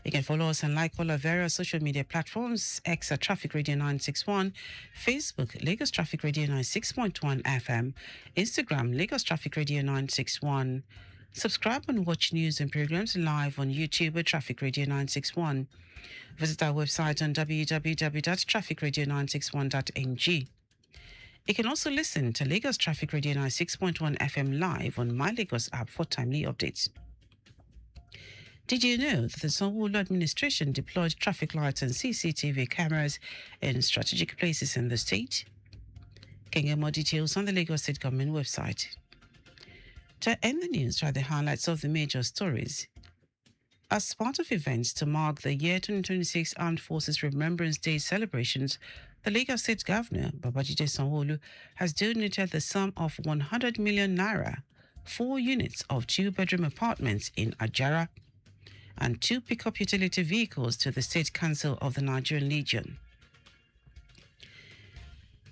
You can follow us and like all our various social media platforms: X at Traffic Radio 961, Facebook Lagos Traffic Radio 96.1 FM, Instagram Lagos Traffic Radio 961. Subscribe and watch news and programs live on YouTube at Traffic Radio 961. Visit our website on www.trafficradio961.ng. You can also listen to Lagos Traffic Radio 96.1 FM live on My Lagos app for timely updates. Did you know that the Sanwo-Olu administration deployed traffic lights and CCTV cameras in strategic places in the state? You can get more details on the Lagos State Government website. To end the news, try the highlights of the major stories. As part of events to mark the year 2026 Armed Forces Remembrance Day celebrations, the Lagos State Governor, Babajide Sanwo-Olu, has donated the sum of 100 million naira, 4 units of 2-bedroom apartments in Ajara, and 2 pickup utility vehicles to the State Council of the Nigerian Legion.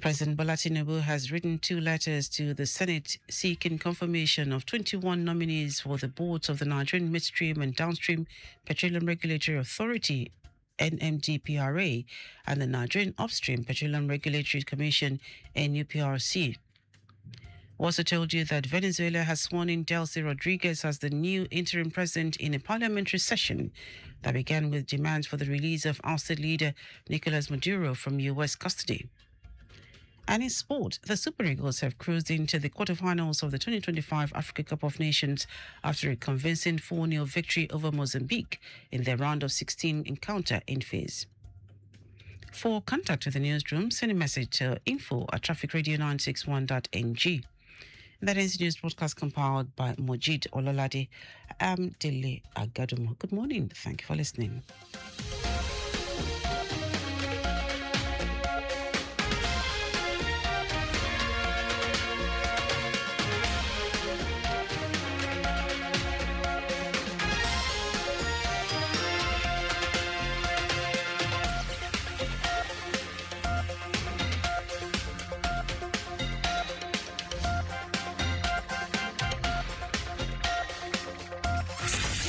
President Bola Tinubu has written 2 letters to the Senate seeking confirmation of 21 nominees for the boards of the Nigerian Midstream and Downstream Petroleum Regulatory Authority, NMDPRA, and the Nigerian Upstream Petroleum Regulatory Commission, NUPRC. We also told you that Venezuela has sworn in Delcy Rodriguez as the new interim president in a parliamentary session that began with demands for the release of ousted leader Nicolas Maduro from U.S. custody. And in sport, the Super Eagles have cruised into the quarterfinals of the 2025 Africa Cup of Nations after a convincing 4-0 victory over Mozambique in their round of 16 encounter in Fez. For contact with the newsroom, send a message to info@trafficradio961.ng. That is the news broadcast compiled by Mojid Ololade. I'm Dele Agadumo. Good morning. Thank you for listening.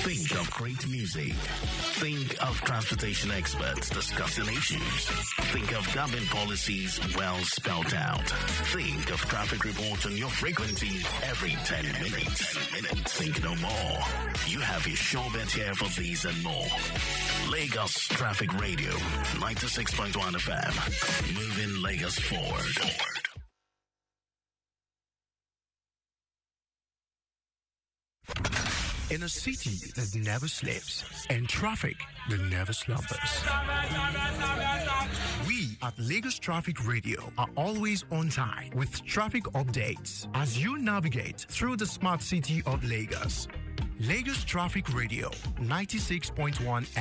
Think of great music. Think of transportation experts discussing issues. Think of government policies well spelled out. Think of traffic reports on your frequency every 10 minutes. Think no more. You have your sure bet here for these and more. Lagos Traffic Radio, 96.1 FM. Moving Lagos forward. In a city that never sleeps and traffic that never slumbers. We at Lagos Traffic Radio are always on time with traffic updates as you navigate through the smart city of Lagos. Lagos Traffic Radio, 96.1 FM.